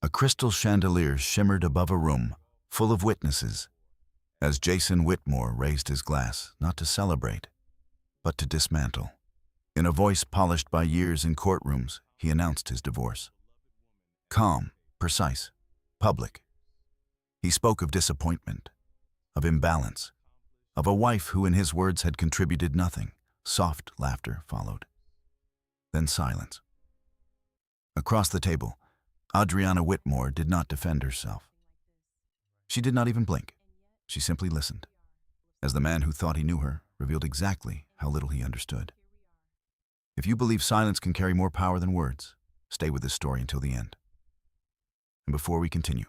A crystal chandelier shimmered above a room full of witnesses as Jason Whitmore raised his glass, not to celebrate, but to dismantle. In a voice polished by years in courtrooms, he announced his divorce. Calm, precise, public. He spoke of disappointment, of imbalance, of a wife who, in his words, had contributed nothing. Soft laughter followed. Then silence. Across the table, Adriana Whitmore did not defend herself. She did not even blink. She simply listened, as the man who thought he knew her revealed exactly how little he understood. If you believe silence can carry more power than words, stay with this story until the end. And before we continue,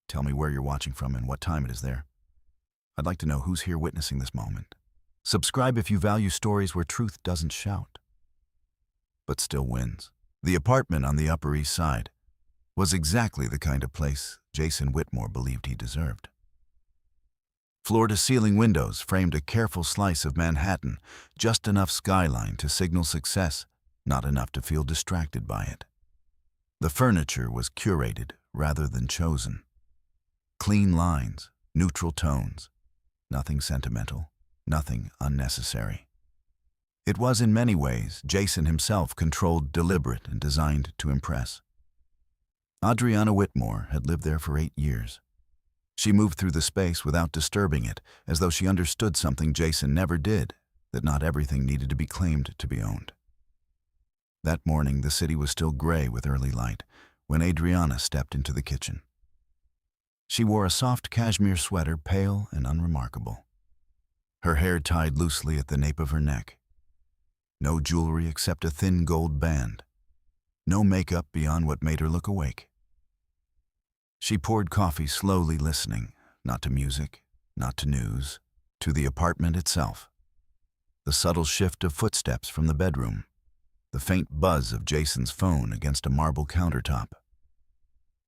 tell me where you're watching from and what time it is there. I'd like to know who's here witnessing this moment. Subscribe if you value stories where truth doesn't shout, but still wins. The apartment on the Upper East Side was exactly the kind of place Jason Whitmore believed he deserved. Floor-to-ceiling windows framed a careful slice of Manhattan, just enough skyline to signal success, not enough to feel distracted by it. The furniture was curated rather than chosen. Clean lines, neutral tones, nothing sentimental, nothing unnecessary. It was in many ways Jason himself controlled, deliberate, and designed to impress. Adriana Whitmore had lived there for 8 years. She moved through the space without disturbing it, as though she understood something Jason never did, that not everything needed to be claimed to be owned. That morning, the city was still gray with early light when Adriana stepped into the kitchen. She wore a soft cashmere sweater, pale and unremarkable. Her hair tied loosely at the nape of her neck. No jewelry except a thin gold band. No makeup beyond what made her look awake. She poured coffee slowly, listening, not to music, not to news, to the apartment itself. The subtle shift of footsteps from the bedroom, the faint buzz of Jason's phone against a marble countertop.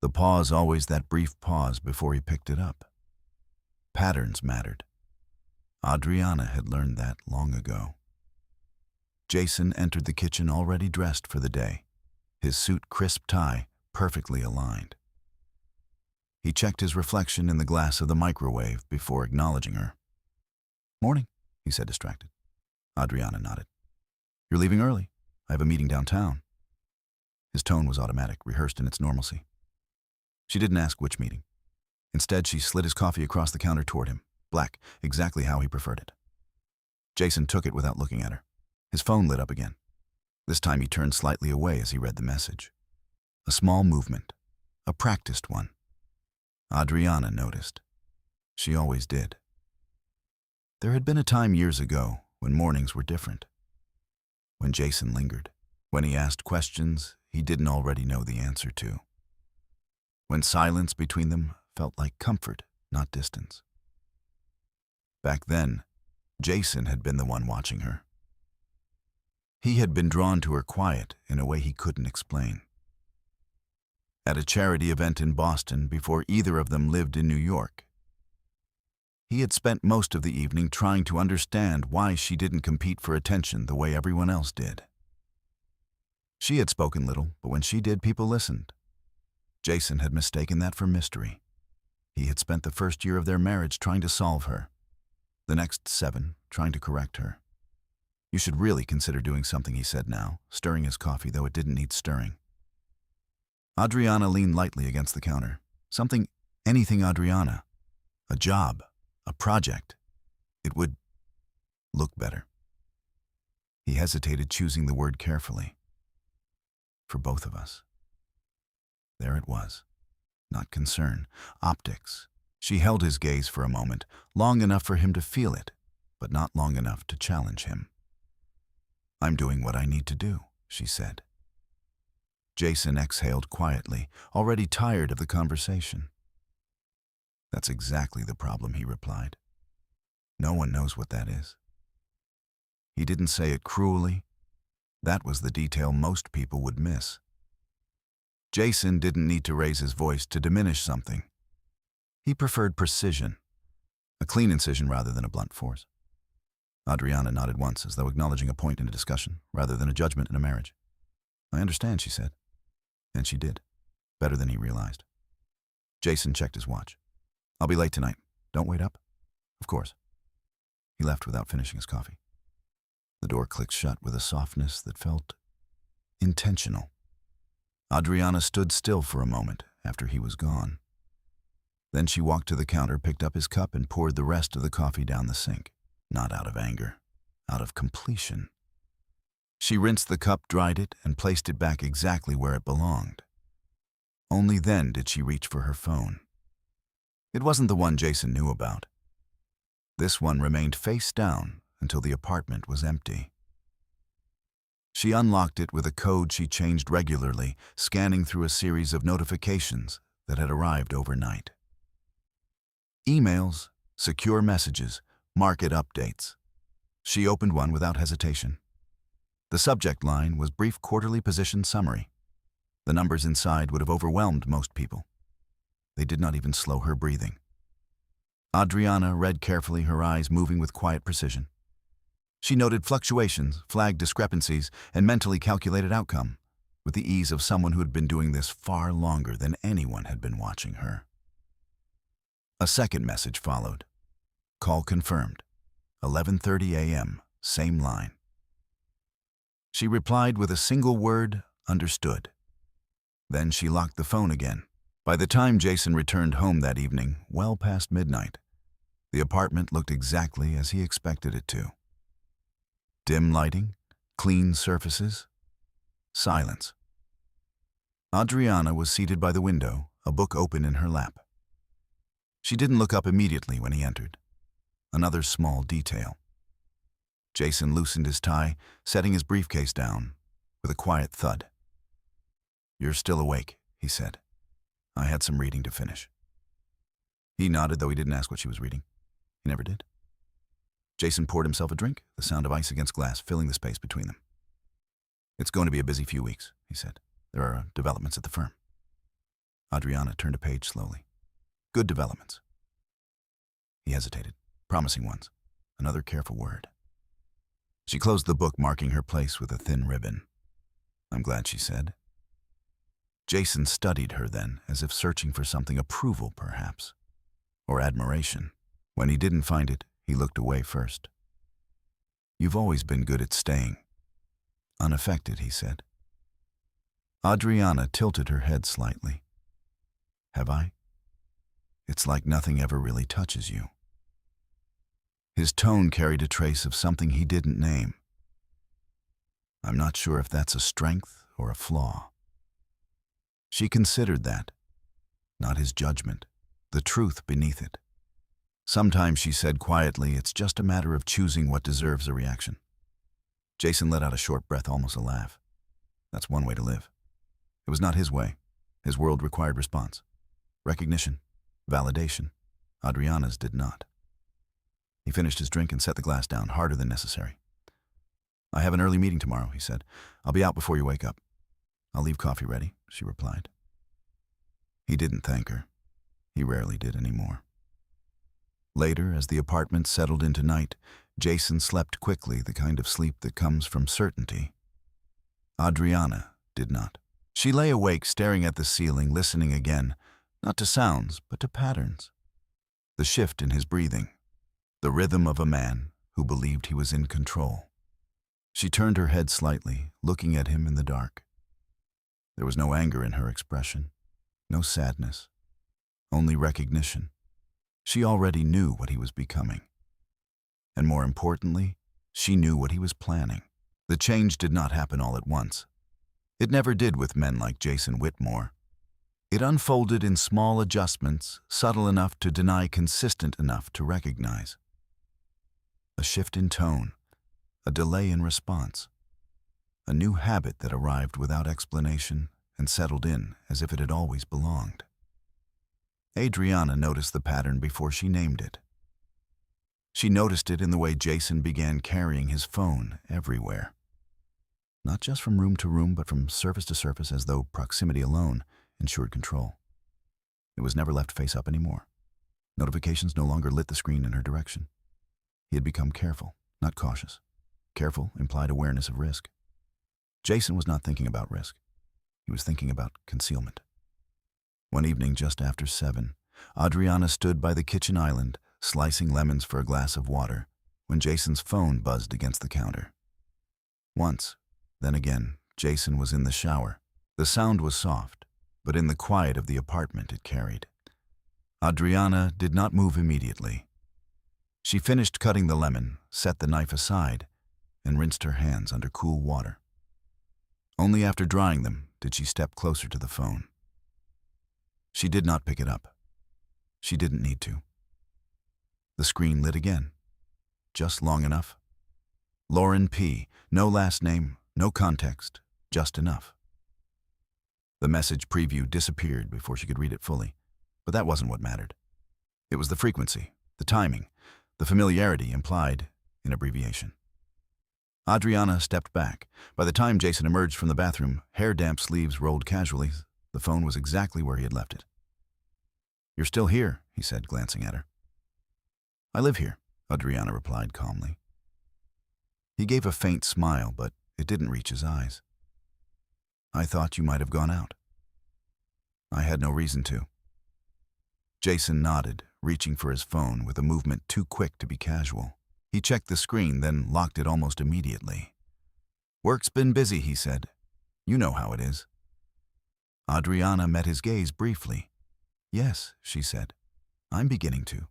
The pause, always that brief pause before he picked it up. Patterns mattered. Adriana had learned that long ago. Jason entered the kitchen already dressed for the day, his suit crisp tie perfectly aligned. He checked his reflection in the glass of the microwave before acknowledging her. "Morning," he said, distracted. Adriana nodded. "You're leaving early. I have a meeting downtown." His tone was automatic, rehearsed in its normalcy. She didn't ask which meeting. Instead, she slid his coffee across the counter toward him, black, exactly how he preferred it. Jason took it without looking at her. His phone lit up again. This time he turned slightly away as he read the message. A small movement, a practiced one. Adriana noticed. She always did. There had been a time years ago when mornings were different. When Jason lingered. When he asked questions he didn't already know the answer to. When silence between them felt like comfort, not distance. Back then, Jason had been the one watching her. He had been drawn to her quiet in a way he couldn't explain. At a charity event in Boston before either of them lived in New York, he had spent most of the evening trying to understand why she didn't compete for attention the way everyone else did. She had spoken little, but when she did, people listened. Jason had mistaken that for mystery. He had spent the first year of their marriage trying to solve her, the next 7 trying to correct her. "You should really consider doing something," he said now, stirring his coffee, though it didn't need stirring. Adriana leaned lightly against the counter. Something, anything Adriana. A job, a project. It would look better. He hesitated, choosing the word carefully. For both of us. There it was. Not concern, optics. She held his gaze for a moment, long enough for him to feel it, but not long enough to challenge him. "I'm doing what I need to do," she said. Jason exhaled quietly, already tired of the conversation. "That's exactly the problem," he replied. "No one knows what that is." He didn't say it cruelly. That was the detail most people would miss. Jason didn't need to raise his voice to diminish something. He preferred precision, a clean incision rather than a blunt force. Adriana nodded once, as though acknowledging a point in a discussion, rather than a judgment in a marriage. "I understand," she said. And she did. better than he realized. Jason checked his watch. "I'll be late tonight. Don't wait up?" "Of course." He left without finishing his coffee. The door clicked shut with a softness that felt intentional. Adriana stood still for a moment after he was gone. Then she walked to the counter, picked up his cup, and poured the rest of the coffee down the sink. Not out of anger, out of completion. She rinsed the cup, dried it, and placed it back exactly where it belonged. Only then did she reach for her phone. It wasn't the one Jason knew about. This one remained face down until the apartment was empty. She unlocked it with a code she changed regularly, scanning through a series of notifications that had arrived overnight. Emails, secure messages, market updates. She opened one without hesitation. The subject line was brief quarterly position summary. The numbers inside would have overwhelmed most people. They did not even slow her breathing. Adriana read carefully, her eyes moving with quiet precision. She noted fluctuations, flagged discrepancies, and mentally calculated outcome, with the ease of someone who had been doing this far longer than anyone had been watching her. A second message followed. Call confirmed. 11:30 a.m., same line. She replied with a single word, understood. Then she locked the phone again. By the time Jason returned home that evening, well past midnight, the apartment looked exactly as he expected it to. Dim lighting, clean surfaces, silence. Adriana was seated by the window, a book open in her lap. She didn't look up immediately when he entered. Another small detail. Jason loosened his tie, setting his briefcase down with a quiet thud. "You're still awake," he said. "I had some reading to finish." He nodded, though he didn't ask what she was reading. He never did. Jason poured himself a drink, the sound of ice against glass filling the space between them. "It's going to be a busy few weeks," he said. "There are developments at the firm." Adriana turned a page slowly. "Good developments." He hesitated. "Promising ones." Another careful word. She closed the book, marking her place with a thin ribbon. "I'm glad," she said. Jason studied her then, as if searching for something, approval perhaps, or admiration. When he didn't find it, he looked away first. "You've always been good at staying." "Unaffected," he said. Adriana tilted her head slightly. "Have I? It's like nothing ever really touches you." His tone carried a trace of something he didn't name. "I'm not sure if that's a strength or a flaw." She considered that, not his judgment, the truth beneath it. Sometimes, she said quietly, it's just a matter of choosing what deserves a reaction. Jason let out a short breath, almost a laugh. That's one way to live. It was not his way. His world required response. Recognition. Validation. Adriana's did not. He finished his drink and set the glass down, harder than necessary. "I have an early meeting tomorrow," he said. "I'll be out before you wake up." "I'll leave coffee ready," she replied. He didn't thank her. He rarely did anymore. Later, as the apartment settled into night, Jason slept quickly, the kind of sleep that comes from certainty. Adriana did not. She lay awake, staring at the ceiling, listening again, not to sounds, but to patterns. The shift in his breathing. The rhythm of a man who believed he was in control. She turned her head slightly, looking at him in the dark. There was no anger in her expression, no sadness, only recognition. She already knew what he was becoming. And more importantly, she knew what he was planning. The change did not happen all at once. It never did with men like Jason Whitmore. It unfolded in small adjustments, subtle enough to deny, consistent enough to recognize. A shift in tone, a delay in response, a new habit that arrived without explanation and settled in as if it had always belonged. Adriana noticed the pattern before she named it. She noticed it in the way Jason began carrying his phone everywhere. Not just from room to room, but from surface to surface, as though proximity alone ensured control. It was never left face up anymore. Notifications no longer lit the screen in her direction. He had become careful, not cautious. Careful implied awareness of risk. Jason was not thinking about risk. He was thinking about concealment. One evening just after 7, Adriana stood by the kitchen island, slicing lemons for a glass of water, when Jason's phone buzzed against the counter. Once, then again, Jason was in the shower. The sound was soft, but in the quiet of the apartment it carried. Adriana did not move immediately. She finished cutting the lemon, set the knife aside, and rinsed her hands under cool water. Only after drying them did she step closer to the phone. She did not pick it up. She didn't need to. The screen lit again, just long enough. Lauren P., no last name, no context, just enough. The message preview disappeared before she could read it fully, but that wasn't what mattered. It was the frequency, the timing, the familiarity implied in abbreviation. Adriana stepped back. By the time Jason emerged from the bathroom, hair-damp sleeves rolled casually. The phone was exactly where he had left it. "You're still here," he said, glancing at her. "I live here," Adriana replied calmly. He gave a faint smile, but it didn't reach his eyes. "I thought you might have gone out." "I had no reason to." Jason nodded, reaching for his phone with a movement too quick to be casual. He checked the screen, then locked it almost immediately. "Work's been busy," he said. "You know how it is." Adriana met his gaze briefly. "Yes," she said. "I'm beginning to."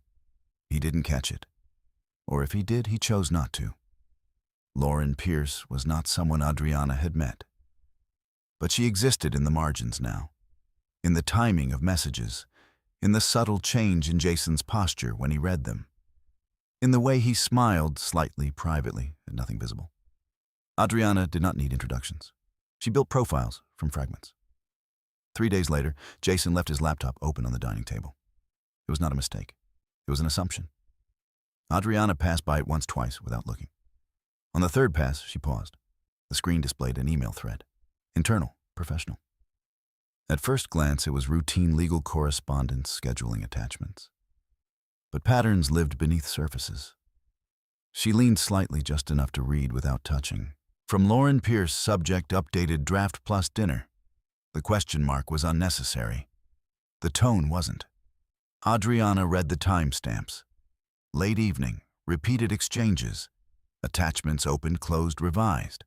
He didn't catch it. Or if he did, he chose not to. Lauren Pierce was not someone Adriana had met. But she existed in the margins now, in the timing of messages, in the subtle change in Jason's posture when he read them, in the way he smiled slightly privately at nothing visible. Adriana did not need introductions. She built profiles from fragments. 3 days later, Jason left his laptop open on the dining table. It was not a mistake. It was an assumption. Adriana passed by it once, twice, without looking. On the third pass, she paused. The screen displayed an email thread. Internal, professional. At first glance, it was routine legal correspondence, scheduling attachments. But patterns lived beneath surfaces. She leaned slightly, just enough to read without touching. From Lauren Pierce, subject updated draft plus dinner. The question mark was unnecessary. The tone wasn't. Adriana read the timestamps. Late evening, repeated exchanges. Attachments opened, closed, revised.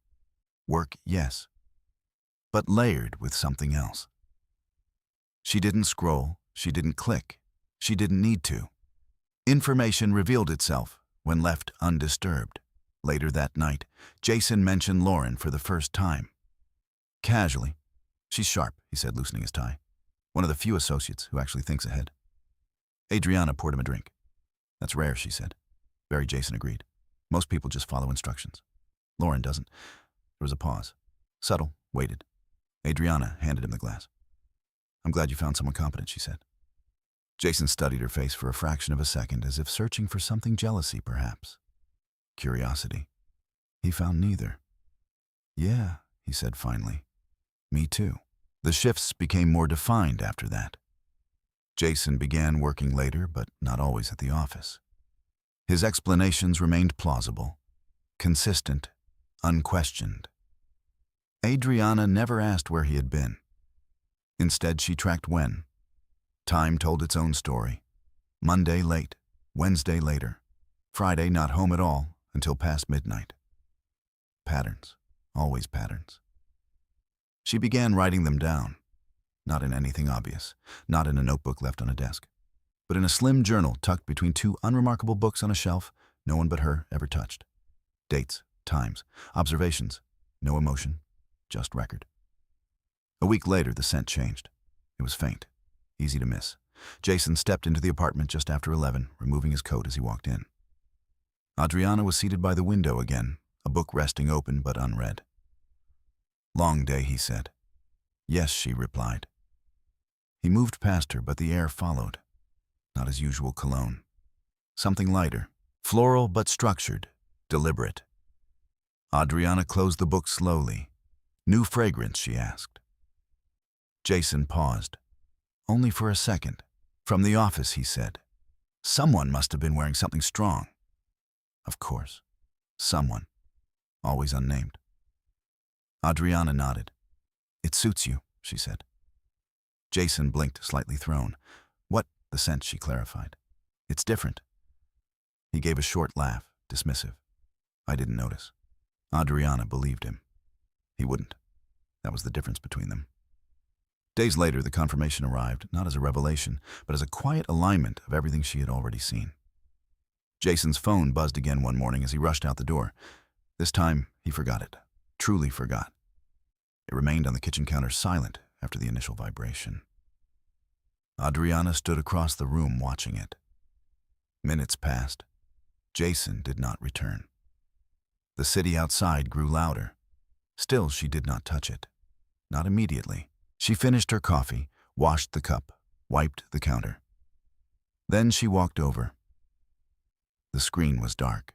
Work, yes. But layered with something else. She didn't scroll, she didn't click, she didn't need to. Information revealed itself when left undisturbed. Later that night, Jason mentioned Lauren for the first time. Casually. "She's sharp," he said, loosening his tie. "One of the few associates who actually thinks ahead." Adriana poured him a drink. "That's rare," she said. Very Jason agreed. "Most people just follow instructions. Lauren doesn't." There was a pause. Subtle, waited. Adriana handed him the glass. "I'm glad you found someone competent," she said. Jason studied her face for a fraction of a second, as if searching for something, jealousy, perhaps. Curiosity. He found neither. "Yeah," he said finally. "Me too." The shifts became more defined after that. Jason began working later, but not always at the office. His explanations remained plausible, consistent, unquestioned. Adriana never asked where he had been. Instead, she tracked when. Time told its own story. Monday late, Wednesday later, Friday not home at all until past midnight. Patterns, always patterns. She began writing them down, not in anything obvious, not in a notebook left on a desk, but in a slim journal tucked between 2 unremarkable books on a shelf no one but her ever touched. Dates, times, observations, no emotion, just record. A week later, the scent changed. It was faint, easy to miss. Jason stepped into the apartment just after 11, removing his coat as he walked in. Adriana was seated by the window again, a book resting open but unread. "Long day," he said. "Yes," she replied. He moved past her, but the air followed. Not his usual cologne. Something lighter, floral but structured, deliberate. Adriana closed the book slowly. "New fragrance?" she asked. Jason paused. Only for a second. "From the office," he said. "Someone must have been wearing something strong." Of course. Someone. Always unnamed. Adriana nodded. "It suits you," she said. Jason blinked, slightly thrown. What? The scent, she clarified. It's different. He gave a short laugh, dismissive. I didn't notice. Adriana believed him. He wouldn't. That was the difference between them. Days later, the confirmation arrived, not as a revelation, but as a quiet alignment of everything she had already seen. Jason's phone buzzed again one morning as he rushed out the door. This time, he forgot it. Truly forgot. It remained on the kitchen counter silent after the initial vibration. Adriana stood across the room watching it. Minutes passed. Jason did not return. The city outside grew louder. Still, she did not touch it. Not immediately. She finished her coffee, washed the cup, wiped the counter. Then she walked over. The screen was dark.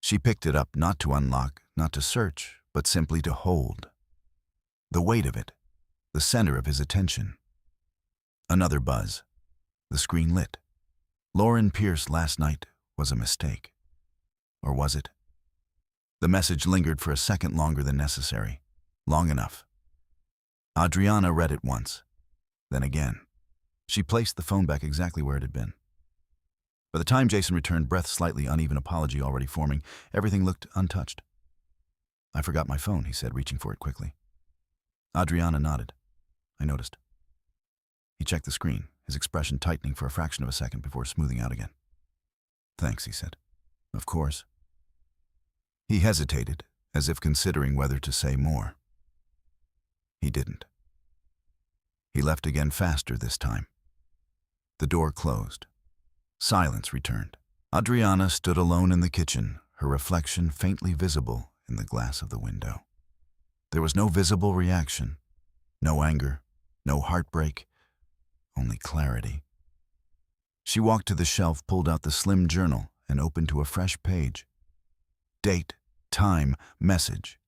She picked it up not to unlock, not to search, but simply to hold. The weight of it, the center of his attention. Another buzz. The screen lit. Lauren Pierce last night was a mistake. Or was it? The message lingered for a second longer than necessary. Long enough. Adriana read it once. Then again. She placed the phone back exactly where it had been. By the time Jason returned, breath slightly uneven, apology already forming, everything looked untouched. I forgot my phone, he said, reaching for it quickly. Adriana nodded. I noticed. He checked the screen, his expression tightening for a fraction of a second before smoothing out again. Thanks, he said. Of course. He hesitated, as if considering whether to say more. He didn't. He left again, faster this time. The door closed. Silence returned. Adriana stood alone in the kitchen, her reflection faintly visible in the glass of the window. There was no visible reaction, no anger, no heartbreak, only clarity. She walked to the shelf, pulled out the slim journal, and opened to a fresh page. Date, time, message.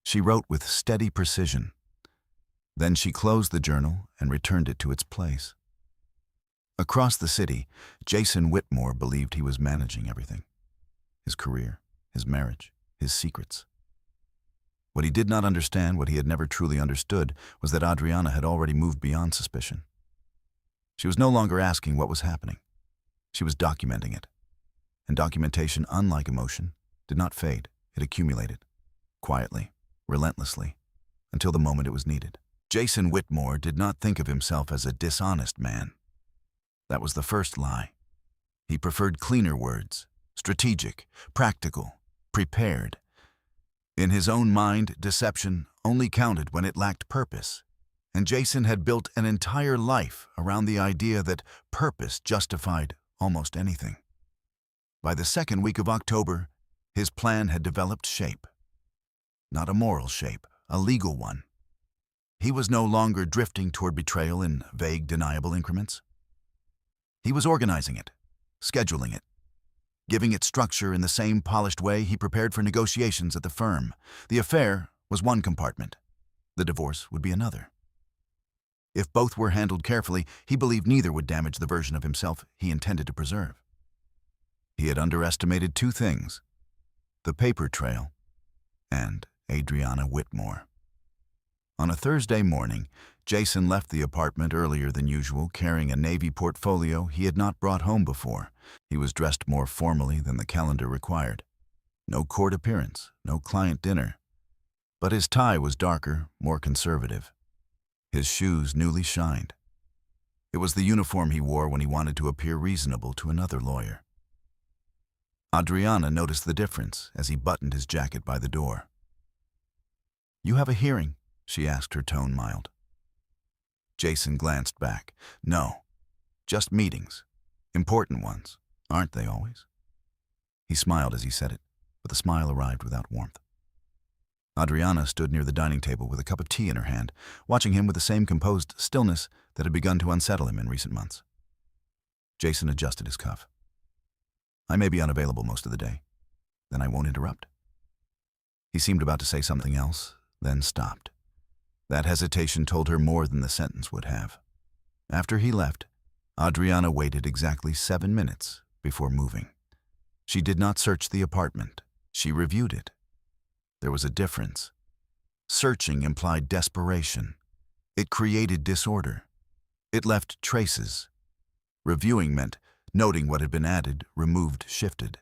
She wrote with steady precision. Then she closed the journal and returned it to its place. Across the city, Jason Whitmore believed he was managing everything. His career, his marriage, his secrets. What he did not understand, what he had never truly understood, was that Adriana had already moved beyond suspicion. She was no longer asking what was happening. She was documenting it. And documentation, unlike emotion, did not fade. It accumulated, quietly, relentlessly, until the moment it was needed. Jason Whitmore did not think of himself as a dishonest man. That was the first lie. He preferred cleaner words, strategic, practical, prepared. In his own mind, deception only counted when it lacked purpose, and Jason had built an entire life around the idea that purpose justified almost anything. By the second week of October, his plan had developed shape. Not a moral shape, a legal one. He was no longer drifting toward betrayal in vague, deniable increments. He was organizing it, scheduling it, giving it structure in the same polished way he prepared for negotiations at the firm. The affair was one compartment. The divorce would be another. If both were handled carefully, he believed neither would damage the version of himself he intended to preserve. He had underestimated two things: the paper trail and Adriana Whitmore. On a Thursday morning, Jason left the apartment earlier than usual, carrying a Navy portfolio he had not brought home before. He was dressed more formally than the calendar required. No court appearance, no client dinner. But his tie was darker, more conservative. His shoes newly shined. It was the uniform he wore when he wanted to appear reasonable to another lawyer. Adriana noticed the difference as he buttoned his jacket by the door. "You have a hearing?" she asked, her tone mild. Jason glanced back. "No, just meetings. Important ones, aren't they always?" He smiled as he said it, but the smile arrived without warmth. Adriana stood near the dining table with a cup of tea in her hand, watching him with the same composed stillness that had begun to unsettle him in recent months. Jason adjusted his cuff. "I may be unavailable most of the day. Then I won't interrupt." He seemed about to say something else, then stopped. That hesitation told her more than the sentence would have. After he left, Adriana waited exactly 7 minutes before moving. She did not search the apartment. She reviewed it. There was a difference. Searching implied desperation. It created disorder. It left traces. Reviewing meant noting what had been added, removed, shifted.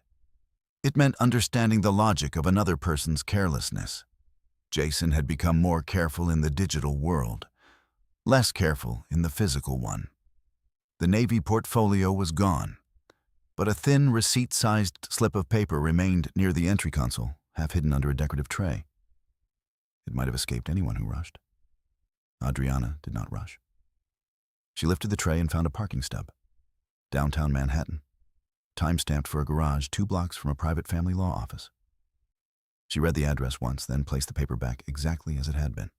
It meant understanding the logic of another person's carelessness. Jason had become more careful in the digital world, less careful in the physical one. The Navy portfolio was gone, but a thin, receipt-sized slip of paper remained near the entry console, half hidden under a decorative tray. It might have escaped anyone who rushed. Adriana did not rush. She lifted the tray and found a parking stub. Downtown Manhattan. Time-stamped for a garage 2 blocks from a private family law office. She read the address once, then placed the paper back exactly as it had been.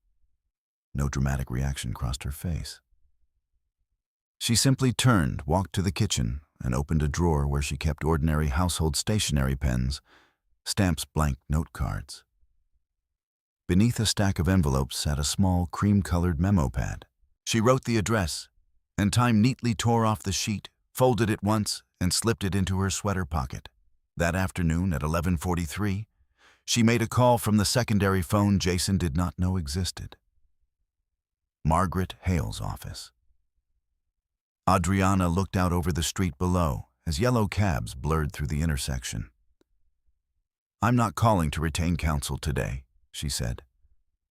No dramatic reaction crossed her face. She simply turned, walked to the kitchen, and opened a drawer where she kept ordinary household stationery pens, stamps, blank note cards. Beneath a stack of envelopes sat a small, cream-colored memo pad. She wrote the address, and Time neatly tore off the sheet, folded it once, and slipped it into her sweater pocket. That afternoon at 11:43, she made a call from the secondary phone Jason did not know existed. Margaret Hale's office. Adriana looked out over the street below as yellow cabs blurred through the intersection. "I'm not calling to retain counsel today," she said.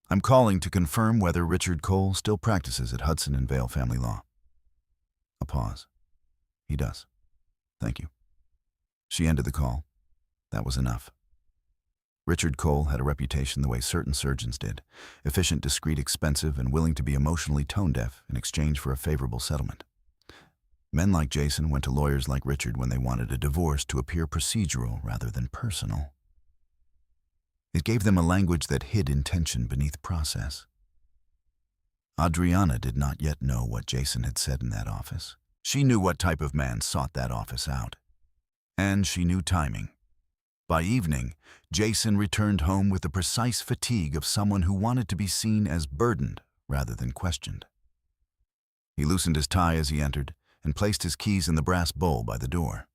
"I'm calling to confirm whether Richard Cole still practices at Hudson and Vale Family Law." A pause. "He does. Thank you." She ended the call. That was enough. Richard Cole had a reputation the way certain surgeons did: efficient, discreet, expensive, and willing to be emotionally tone-deaf in exchange for a favorable settlement. Men like Jason went to lawyers like Richard when they wanted a divorce to appear procedural rather than personal. It gave them a language that hid intention beneath process. Adriana did not yet know what Jason had said in that office. She knew what type of man sought that office out. And she knew timing. By evening, Jason returned home with the precise fatigue of someone who wanted to be seen as burdened rather than questioned. He loosened his tie as he entered and placed his keys in the brass bowl by the door.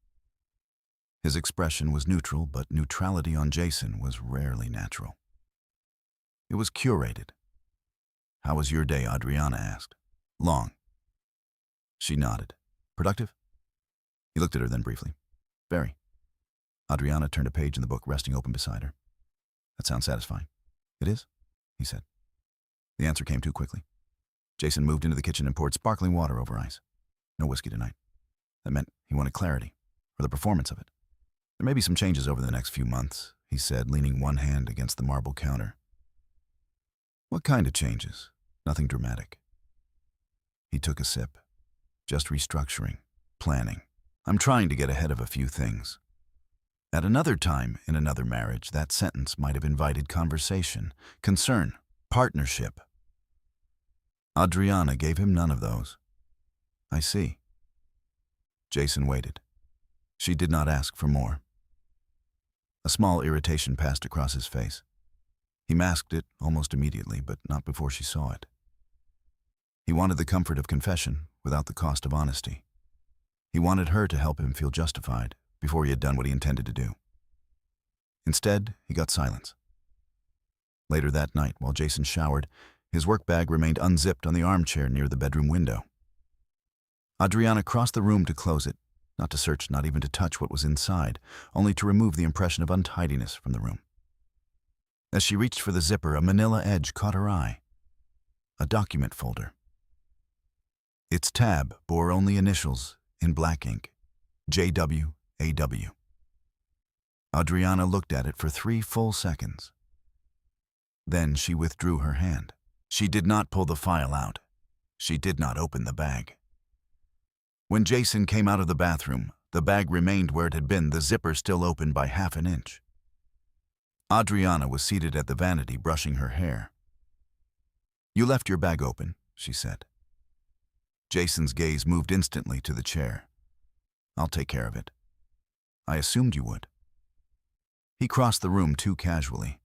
His expression was neutral, but neutrality on Jason was rarely natural. It was curated. "How was your day?" Adriana asked. "Long." She nodded. "Productive?" He looked at her then briefly. "Very." Adriana turned a page in the book resting open beside her. "That sounds satisfying." "It is?" he said. The answer came too quickly. Jason moved into the kitchen and poured sparkling water over ice. No whiskey tonight. That meant he wanted clarity, or the performance of it. "There may be some changes over the next few months," he said, leaning one hand against the marble counter. "What kind of changes?" "Nothing dramatic." He took a sip. "Just restructuring, planning. I'm trying to get ahead of a few things." At another time, in another marriage, that sentence might have invited conversation, concern, partnership. Adriana gave him none of those. "I see." Jason waited. She did not ask for more. A small irritation passed across his face. He masked it almost immediately, but not before she saw it. He wanted the comfort of confession without the cost of honesty. He wanted her to help him feel justified before he had done what he intended to do. Instead, he got silence. Later that night, while Jason showered, his work bag remained unzipped on the armchair near the bedroom window. Adriana crossed the room to close it, not to search, not even to touch what was inside, only to remove the impression of untidiness from the room. As she reached for the zipper, a manila edge caught her eye. A document folder. Its tab bore only initials in black ink: JWAW. Adriana looked at it for 3 full seconds. Then she withdrew her hand. She did not pull the file out. She did not open the bag. When Jason came out of the bathroom, the bag remained where it had been, the zipper still open by half an inch. Adriana was seated at the vanity, brushing her hair. "You left your bag open," she said. Jason's gaze moved instantly to the chair. "I'll take care of it." "I assumed you would." He crossed the room too casually.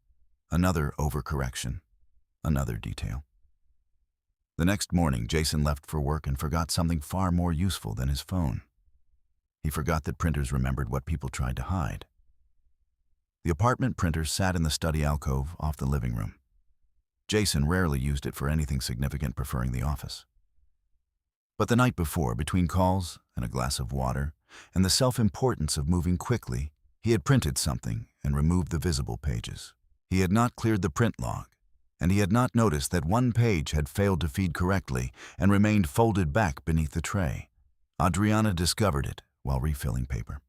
Another overcorrection. Another detail. The next morning, Jason left for work and forgot something far more useful than his phone. He forgot that printers remembered what people tried to hide. The apartment printer sat in the study alcove off the living room. Jason rarely used it for anything significant, preferring the office. But the night before, between calls and a glass of water, and the self-importance of moving quickly, he had printed something and removed the visible pages. He had not cleared the print log, and he had not noticed that one page had failed to feed correctly and remained folded back beneath the tray. Adriana discovered it while refilling paper.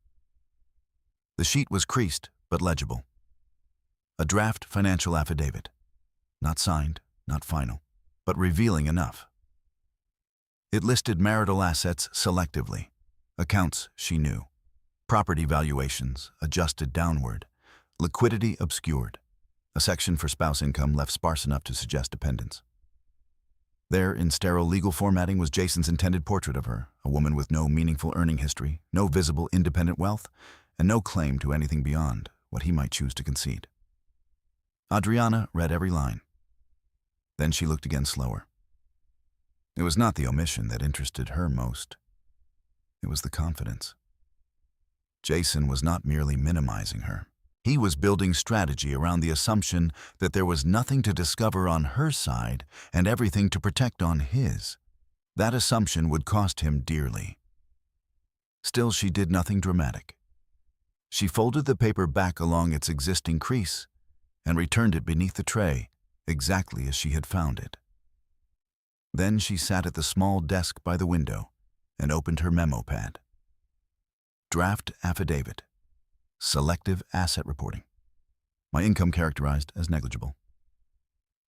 The sheet was creased but legible. A draft financial affidavit. Not signed, not final, but revealing enough. It listed marital assets selectively. Accounts she knew. Property valuations adjusted downward. Liquidity obscured. A section for spouse income left sparse enough to suggest dependence. There, in sterile legal formatting, was Jason's intended portrait of her, a woman with no meaningful earning history, no visible independent wealth, and no claim to anything beyond what he might choose to concede. Adriana read every line. Then she looked again slower. It was not the omission that interested her most. It was the confidence. Jason was not merely minimizing her. He was building strategy around the assumption that there was nothing to discover on her side and everything to protect on his. That assumption would cost him dearly. Still, she did nothing dramatic. She folded the paper back along its existing crease and returned it beneath the tray, exactly as she had found it. Then she sat at the small desk by the window and opened her memo pad. Draft affidavit. Selective asset reporting. My income characterized as negligible.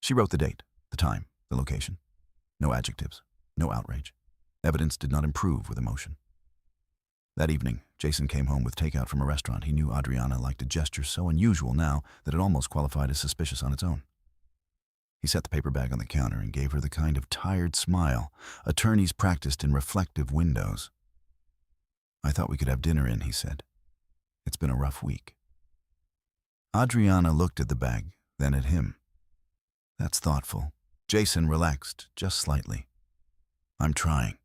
She wrote the date, the time, the location. No adjectives, no outrage. Evidence did not improve with emotion. That evening, Jason came home with takeout from a restaurant. He knew Adriana liked a gesture so unusual now that it almost qualified as suspicious on its own. He set the paper bag on the counter and gave her the kind of tired smile attorneys practiced in reflective windows. I thought we could have dinner in, he said. It's been a rough week. Adriana looked at the bag, then at him. That's thoughtful. Jason relaxed just slightly. I'm trying.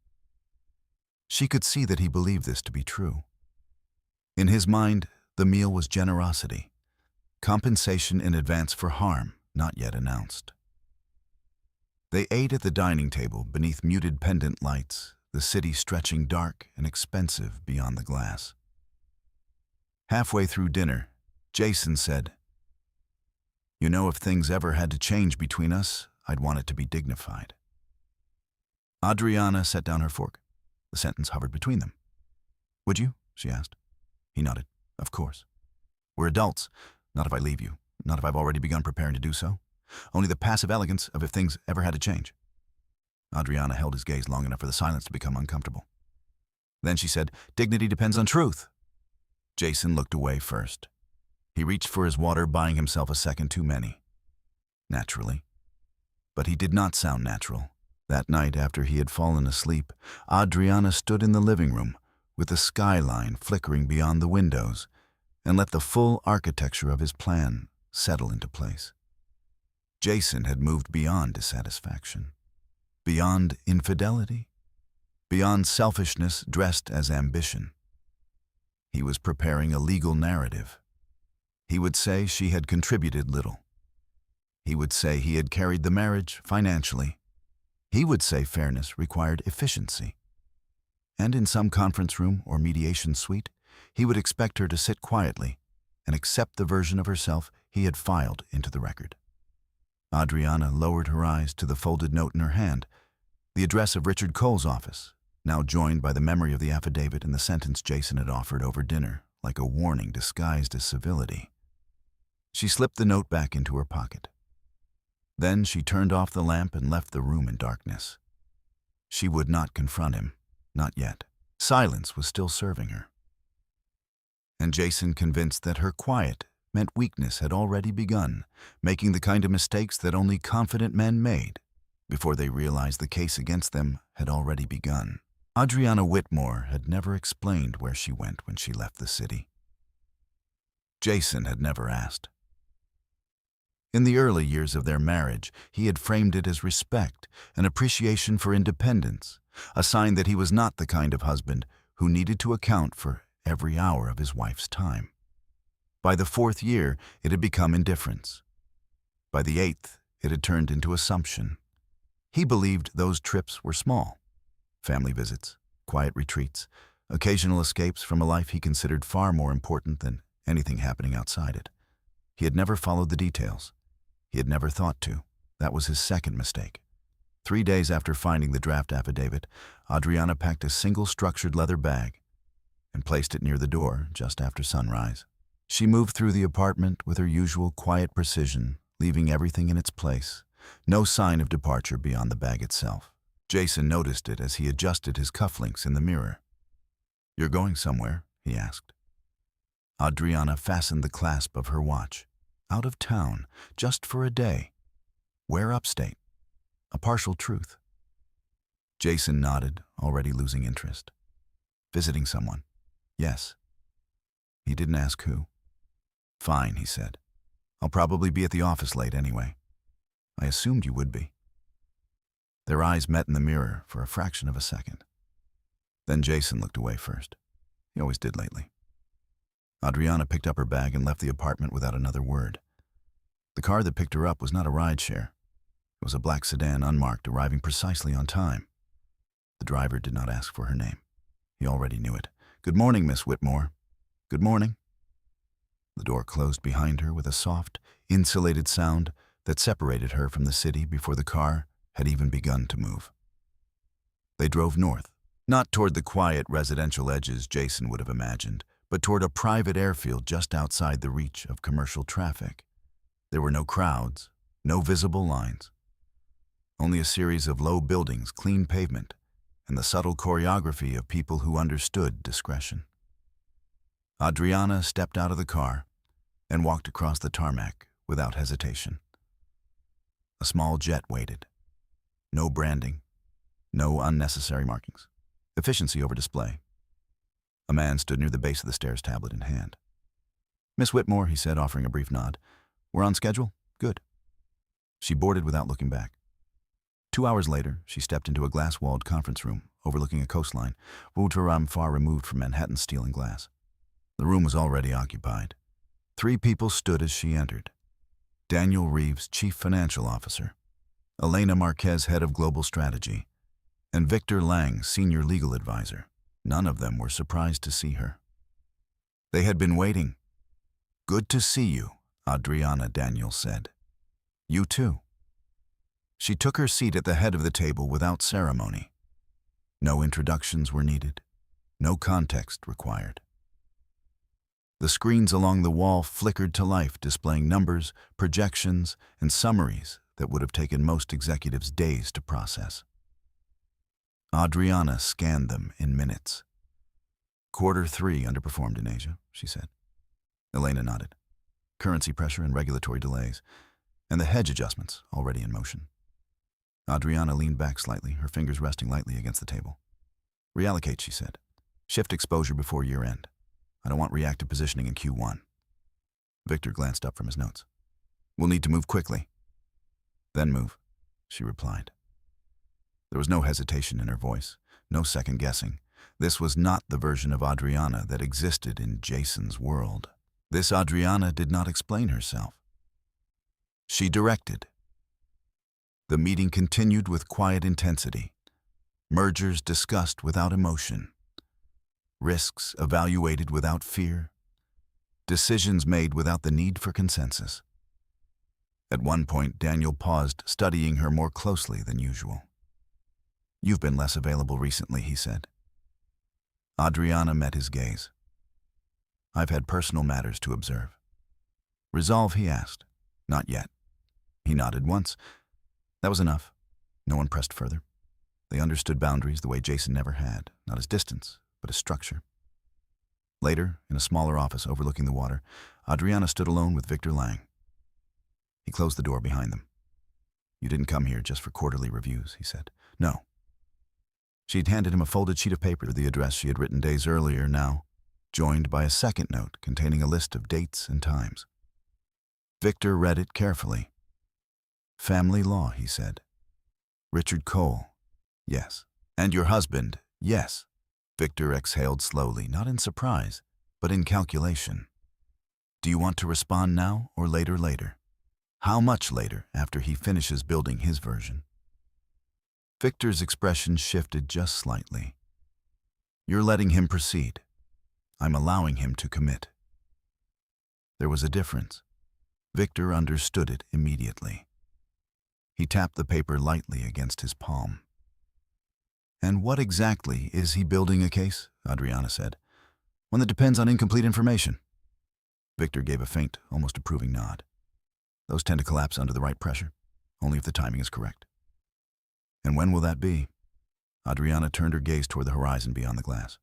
She could see that he believed this to be true. In his mind, the meal was generosity, compensation in advance for harm not yet announced. They ate at the dining table beneath muted pendant lights, the city stretching dark and expensive beyond the glass. Halfway through dinner, Jason said, You know, if things ever had to change between us, I'd want it to be dignified. Adriana set down her fork. The sentence hovered between them. Would you? She asked. He nodded. Of course. We're adults. Not if I leave you. Not if I've already begun preparing to do so. Only the passive elegance of if things ever had to change. Adriana held his gaze long enough for the silence to become uncomfortable. Then she said, Dignity depends on truth. Jason looked away first. He reached for his water, buying himself a second too many. Naturally. But he did not sound natural. That night, after he had fallen asleep, Adriana stood in the living room, with the skyline flickering beyond the windows, and let the full architecture of his plan settle into place. Jason had moved beyond dissatisfaction, beyond infidelity, beyond selfishness dressed as ambition. He was preparing a legal narrative. He would say she had contributed little. He would say he had carried the marriage financially. He would say fairness required efficiency. And in some conference room or mediation suite, he would expect her to sit quietly and accept the version of herself he had filed into the record. Adriana lowered her eyes to the folded note in her hand, the address of Richard Cole's office, now joined by the memory of the affidavit and the sentence Jason had offered over dinner, like a warning disguised as civility. She slipped the note back into her pocket. Then she turned off the lamp and left the room in darkness. She would not confront him, not yet. Silence was still serving her. And Jason, convinced that her quiet meant weakness, had already begun, making the kind of mistakes that only confident men made before they realized the case against them had already begun. Adriana Whitmore had never explained where she went when she left the city. Jason had never asked. In the early years of their marriage, he had framed it as respect, an appreciation for independence, a sign that he was not the kind of husband who needed to account for every hour of his wife's time. By the 4th year, it had become indifference. By the 8th, it had turned into assumption. He believed those trips were small. Family visits, quiet retreats, occasional escapes from a life he considered far more important than anything happening outside it. He had never followed the details. He had never thought to. That was his second mistake. 3 days after finding the draft affidavit, Adriana packed a single structured leather bag and placed it near the door just after sunrise. She moved through the apartment with her usual quiet precision, leaving everything in its place. No sign of departure beyond the bag itself. Jason noticed it as he adjusted his cufflinks in the mirror. "You're going somewhere?" he asked. Adriana fastened the clasp of her watch. "Out of town, just for a day." "Where upstate?" A partial truth. Jason nodded, already losing interest. "Visiting someone." "Yes." He didn't ask who. "Fine," he said. "I'll probably be at the office late anyway." "I assumed you would be." Their eyes met in the mirror for a fraction of a second. Then Jason looked away first. He always did lately. Adriana picked up her bag and left the apartment without another word. The car that picked her up was not a rideshare. It was a black sedan, unmarked, arriving precisely on time. The driver did not ask for her name. He already knew it. "Good morning, Miss Whitmore." "Good morning." The door closed behind her with a soft, insulated sound that separated her from the city before the car had even begun to move. They drove north, not toward the quiet residential edges Jason would have imagined, but toward a private airfield just outside the reach of commercial traffic. There were no crowds, no visible lines. Only a series of low buildings, clean pavement, and the subtle choreography of people who understood discretion. Adriana stepped out of the car and walked across the tarmac without hesitation. A small jet waited. No branding, no unnecessary markings. Efficiency over display. A man stood near the base of the stairs, tablet in hand. "Miss Whitmore," he said, offering a brief nod. "We're on schedule? Good." She boarded without looking back. 2 hours later, she stepped into a glass-walled conference room overlooking a coastline, far removed from Manhattan's steel and glass. The room was already occupied. 3 people stood as she entered. Daniel Reeves, Chief Financial Officer, Elena Marquez, Head of Global Strategy, and Victor Lang, Senior Legal Advisor. None of them were surprised to see her. They had been waiting. "Good to see you," Adriana Daniel said. "You too." She took her seat at the head of the table without ceremony. No introductions were needed, no context required. The screens along the wall flickered to life, displaying numbers, projections, and summaries that would have taken most executives days to process. Adriana scanned them in minutes. "Q3 underperformed in Asia," she said. Elena nodded. "Currency pressure and regulatory delays, and the hedge adjustments already in motion." Adriana leaned back slightly, her fingers resting lightly against the table. "Reallocate," she said. "Shift exposure before year-end. I don't want reactive positioning in Q1. Victor glanced up from his notes. "We'll need to move quickly." "Then move," she replied. There was no hesitation in her voice, no second-guessing. This was not the version of Adriana that existed in Jason's world. This Adriana did not explain herself. She directed. The meeting continued with quiet intensity. Mergers discussed without emotion. Risks evaluated without fear. Decisions made without the need for consensus. At one point, Daniel paused, studying her more closely than usual. "You've been less available recently," he said. Adriana met his gaze. "I've had personal matters to observe." "Resolve?" he asked. "Not yet." He nodded once. That was enough. No one pressed further. They understood boundaries the way Jason never had, not as distance, but as structure. Later, in a smaller office overlooking the water, Adriana stood alone with Victor Lang. He closed the door behind them. "You didn't come here just for quarterly reviews," he said. "No." She'd handed him a folded sheet of paper, the address she had written days earlier now, joined by a second note containing a list of dates and times. Victor read it carefully. "Family law," he said. "Richard Cole." "Yes." "And your husband." "Yes." Victor exhaled slowly, not in surprise, but in calculation. "Do you want to respond now or later?" How much later, after he finishes building his version? Victor's expression shifted just slightly. You're letting him proceed. I'm allowing him to commit. There was a difference. Victor understood it immediately. He tapped the paper lightly against his palm. And what exactly is he building a case? Adriana said. One that depends on incomplete information. Victor gave a faint, almost approving nod. Those tend to collapse under the right pressure, only if the timing is correct. And when will that be? Adriana turned her gaze toward the horizon beyond the glass.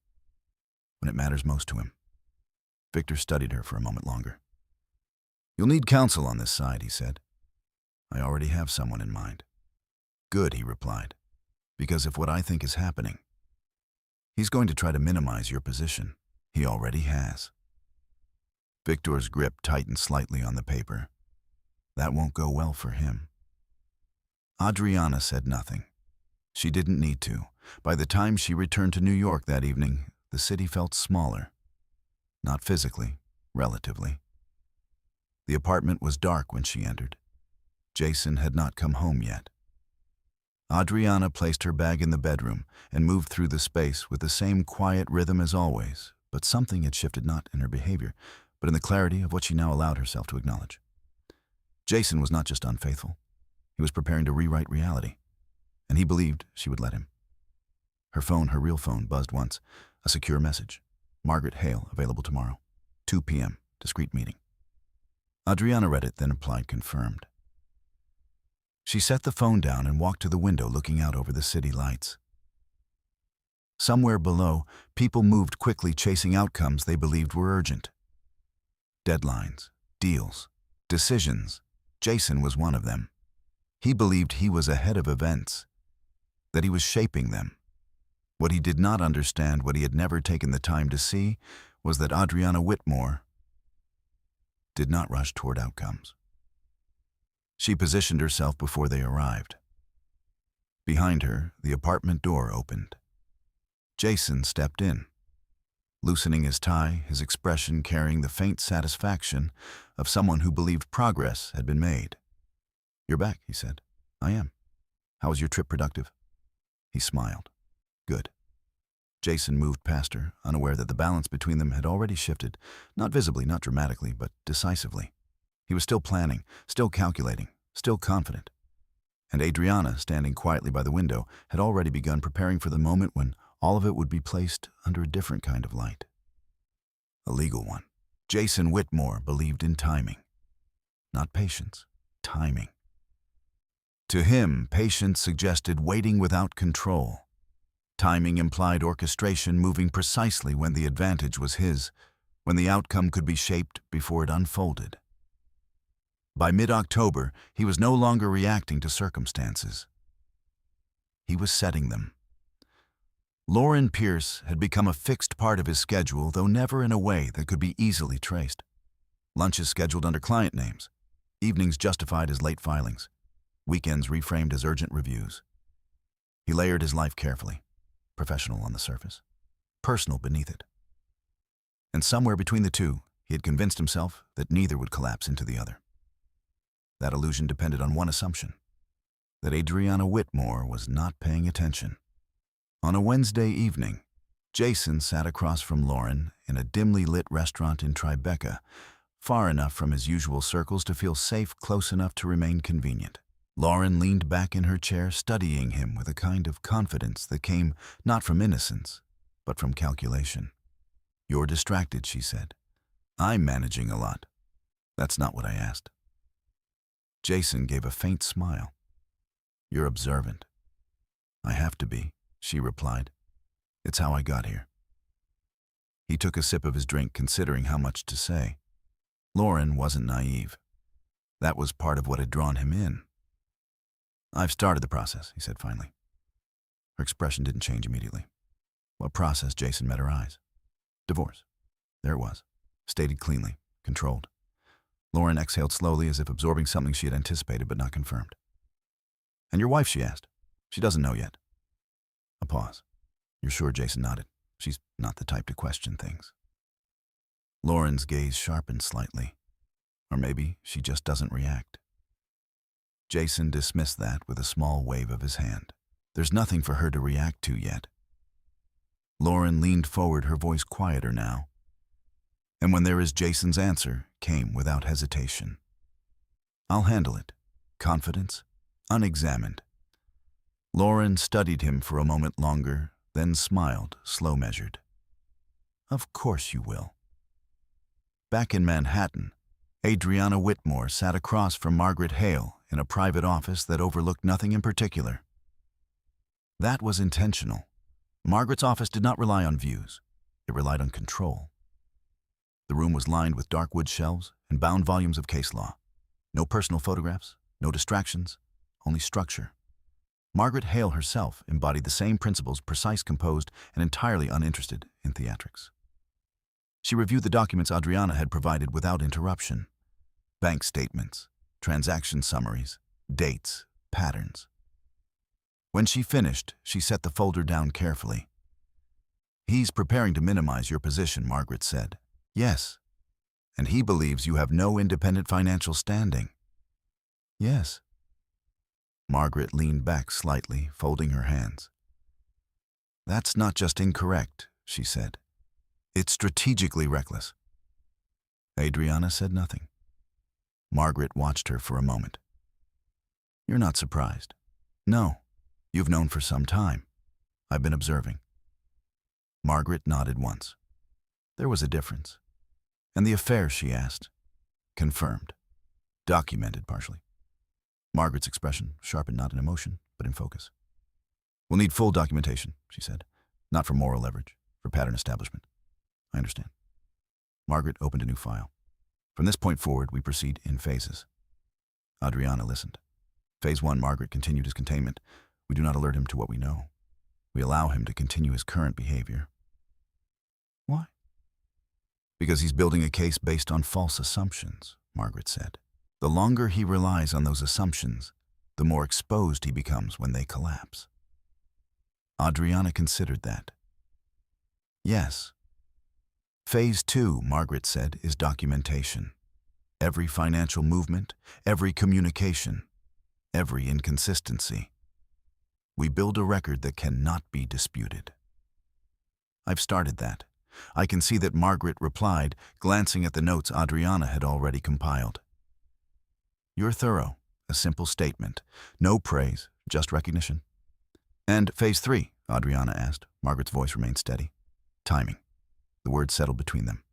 When it matters most to him. Victor studied her for a moment longer. You'll need counsel on this side, he said. I already have someone in mind. Good, he replied, because if what I think is happening, he's going to try to minimize your position. He already has. Victor's grip tightened slightly on the paper. That won't go well for him. Adriana said nothing. She didn't need to. By the time she returned to New York that evening, the city felt smaller. Not physically, relatively. The apartment was dark when she entered. Jason had not come home yet. Adriana placed her bag in the bedroom and moved through the space with the same quiet rhythm as always, but something had shifted not in her behavior, but in the clarity of what she now allowed herself to acknowledge. Jason was not just unfaithful. He was preparing to rewrite reality, and he believed she would let him. Her phone, her real phone, buzzed once. A secure message. Margaret Hale, available tomorrow. 2 p.m., discreet meeting. Adriana read it, then replied confirmed. She set the phone down and walked to the window looking out over the city lights. Somewhere below, people moved quickly chasing outcomes they believed were urgent. Deadlines, deals, decisions. Jason was one of them. He believed he was ahead of events, that he was shaping them. What he did not understand, what he had never taken the time to see, was that Adriana Whitmore did not rush toward outcomes. She positioned herself before they arrived. Behind her, the apartment door opened. Jason stepped in, loosening his tie, his expression carrying the faint satisfaction of someone who believed progress had been made. You're back, he said. I am. How was your trip productive? He smiled. Good. Jason moved past her, unaware that the balance between them had already shifted, not visibly, not dramatically, but decisively. He was still planning, still calculating, still confident. And Adriana, standing quietly by the window, had already begun preparing for the moment when all of it would be placed under a different kind of light. A legal one. Jason Whitmore believed in timing. Not patience, timing. To him, patience suggested waiting without control. Timing implied orchestration, moving precisely when the advantage was his, when the outcome could be shaped before it unfolded. By mid-October, he was no longer reacting to circumstances. He was setting them. Lauren Pierce had become a fixed part of his schedule, though never in a way that could be easily traced. Lunches scheduled under client names, evenings justified as late filings, weekends reframed as urgent reviews. He layered his life carefully, professional on the surface, personal beneath it. And somewhere between the two, he had convinced himself that neither would collapse into the other. That illusion depended on one assumption, that Adriana Whitmore was not paying attention. On a Wednesday evening, Jason sat across from Lauren in a dimly lit restaurant in Tribeca, far enough from his usual circles to feel safe, close enough to remain convenient. Lauren leaned back in her chair, studying him with a kind of confidence that came not from innocence, but from calculation. You're distracted, she said. I'm managing a lot. That's not what I asked. Jason gave a faint smile. You're observant. I have to be, she replied. It's how I got here. He took a sip of his drink, considering how much to say. Lauren wasn't naive. That was part of what had drawn him in. I've started the process, he said finally. Her expression didn't change immediately. What process? Jason met her eyes. Divorce. There it was, stated cleanly, controlled. Lauren exhaled slowly as if absorbing something she had anticipated but not confirmed. And your wife, she asked. She doesn't know yet. A pause. You're sure? Jason nodded. She's not the type to question things. Lauren's gaze sharpened slightly. Or maybe she just doesn't react. Jason dismissed that with a small wave of his hand. There's nothing for her to react to yet. Lauren leaned forward, her voice quieter now. And when there is Jason's answer, came without hesitation. I'll handle it. Confidence, unexamined. Lauren studied him for a moment longer, then smiled, slow-measured. Of course you will. Back in Manhattan, Adriana Whitmore sat across from Margaret Hale in a private office that overlooked nothing in particular. That was intentional. Margaret's office did not rely on views. It relied on control. The room was lined with dark wood shelves and bound volumes of case law. No personal photographs, no distractions, only structure. Margaret Hale herself embodied the same principles, precise, composed, and entirely uninterested in theatrics. She reviewed the documents Adriana had provided without interruption. Bank statements, transaction summaries, dates, patterns. When she finished, she set the folder down carefully. He's preparing to minimize your position, Margaret said. Yes. And he believes you have no independent financial standing. Yes. Margaret leaned back slightly, folding her hands. That's not just incorrect, she said. It's strategically reckless. Adriana said nothing. Margaret watched her for a moment. You're not surprised. No, you've known for some time. I've been observing. Margaret nodded once. There was a difference. And the affair, she asked. Confirmed. Documented partially. Margaret's expression sharpened not in emotion, but in focus. We'll need full documentation, she said. Not for moral leverage, for pattern establishment. I understand. Margaret opened a new file. From this point forward, we proceed in phases. Adriana listened. Phase 1, Margaret continued his containment. We do not alert him to what we know. We allow him to continue his current behavior. Why? Because he's building a case based on false assumptions, Margaret said. The longer he relies on those assumptions, the more exposed he becomes when they collapse. Adriana considered that. Yes. Phase 2, Margaret said, is documentation. Every financial movement, every communication, every inconsistency. We build a record that cannot be disputed. I've started that. I can see that Margaret replied, glancing at the notes Adriana had already compiled. You're thorough, a simple statement. No praise, just recognition. And phase 3, Adriana asked. Margaret's voice remained steady. Timing. The words settled between them.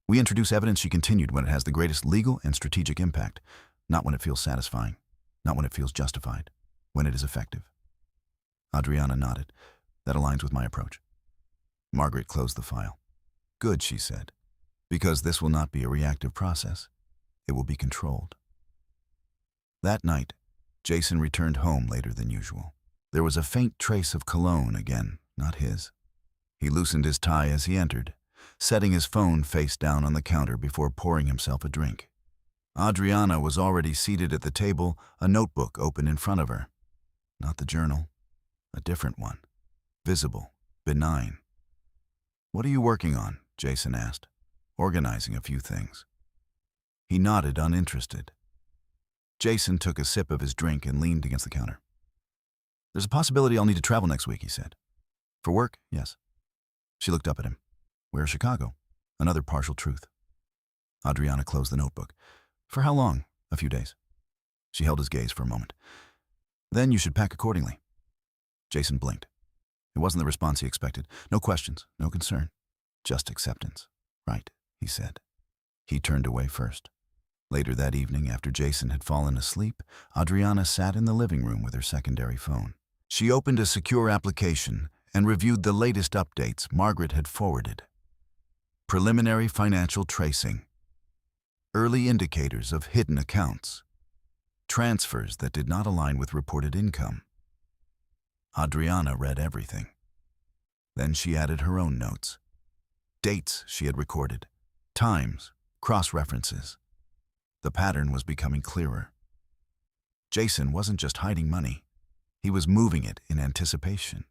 We introduce evidence, she continued, when it has the greatest legal and strategic impact, not when it feels satisfying, not when it feels justified, when it is effective. Adriana nodded. That aligns with my approach. Margaret closed the file. Good, she said, because this will not be a reactive process. It will be controlled. That night, Jason returned home later than usual. There was a faint trace of cologne again, not his. He loosened his tie as he entered, setting his phone face down on the counter before pouring himself a drink. Adriana was already seated at the table, a notebook open in front of her. Not the journal, a different one. Visible, benign. What are you working on? Jason asked. Organizing a few things. He nodded, uninterested. Jason took a sip of his drink and leaned against the counter. There's a possibility I'll need to travel next week, he said. For work? Yes. She looked up at him. Where, Chicago? Another partial truth. Adriana closed the notebook. For how long? A few days. She held his gaze for a moment. Then you should pack accordingly. Jason blinked. It wasn't the response he expected. No questions, no concern. Just acceptance. Right, he said. He turned away first. Later that evening, after Jason had fallen asleep, Adriana sat in the living room with her secondary phone. She opened a secure application and reviewed the latest updates Margaret had forwarded. Preliminary financial tracing. Early indicators of hidden accounts. Transfers that did not align with reported income. Adriana read everything. Then she added her own notes. Dates she had recorded. Times, cross-references. The pattern was becoming clearer. Jason wasn't just hiding money. He was moving it in anticipation.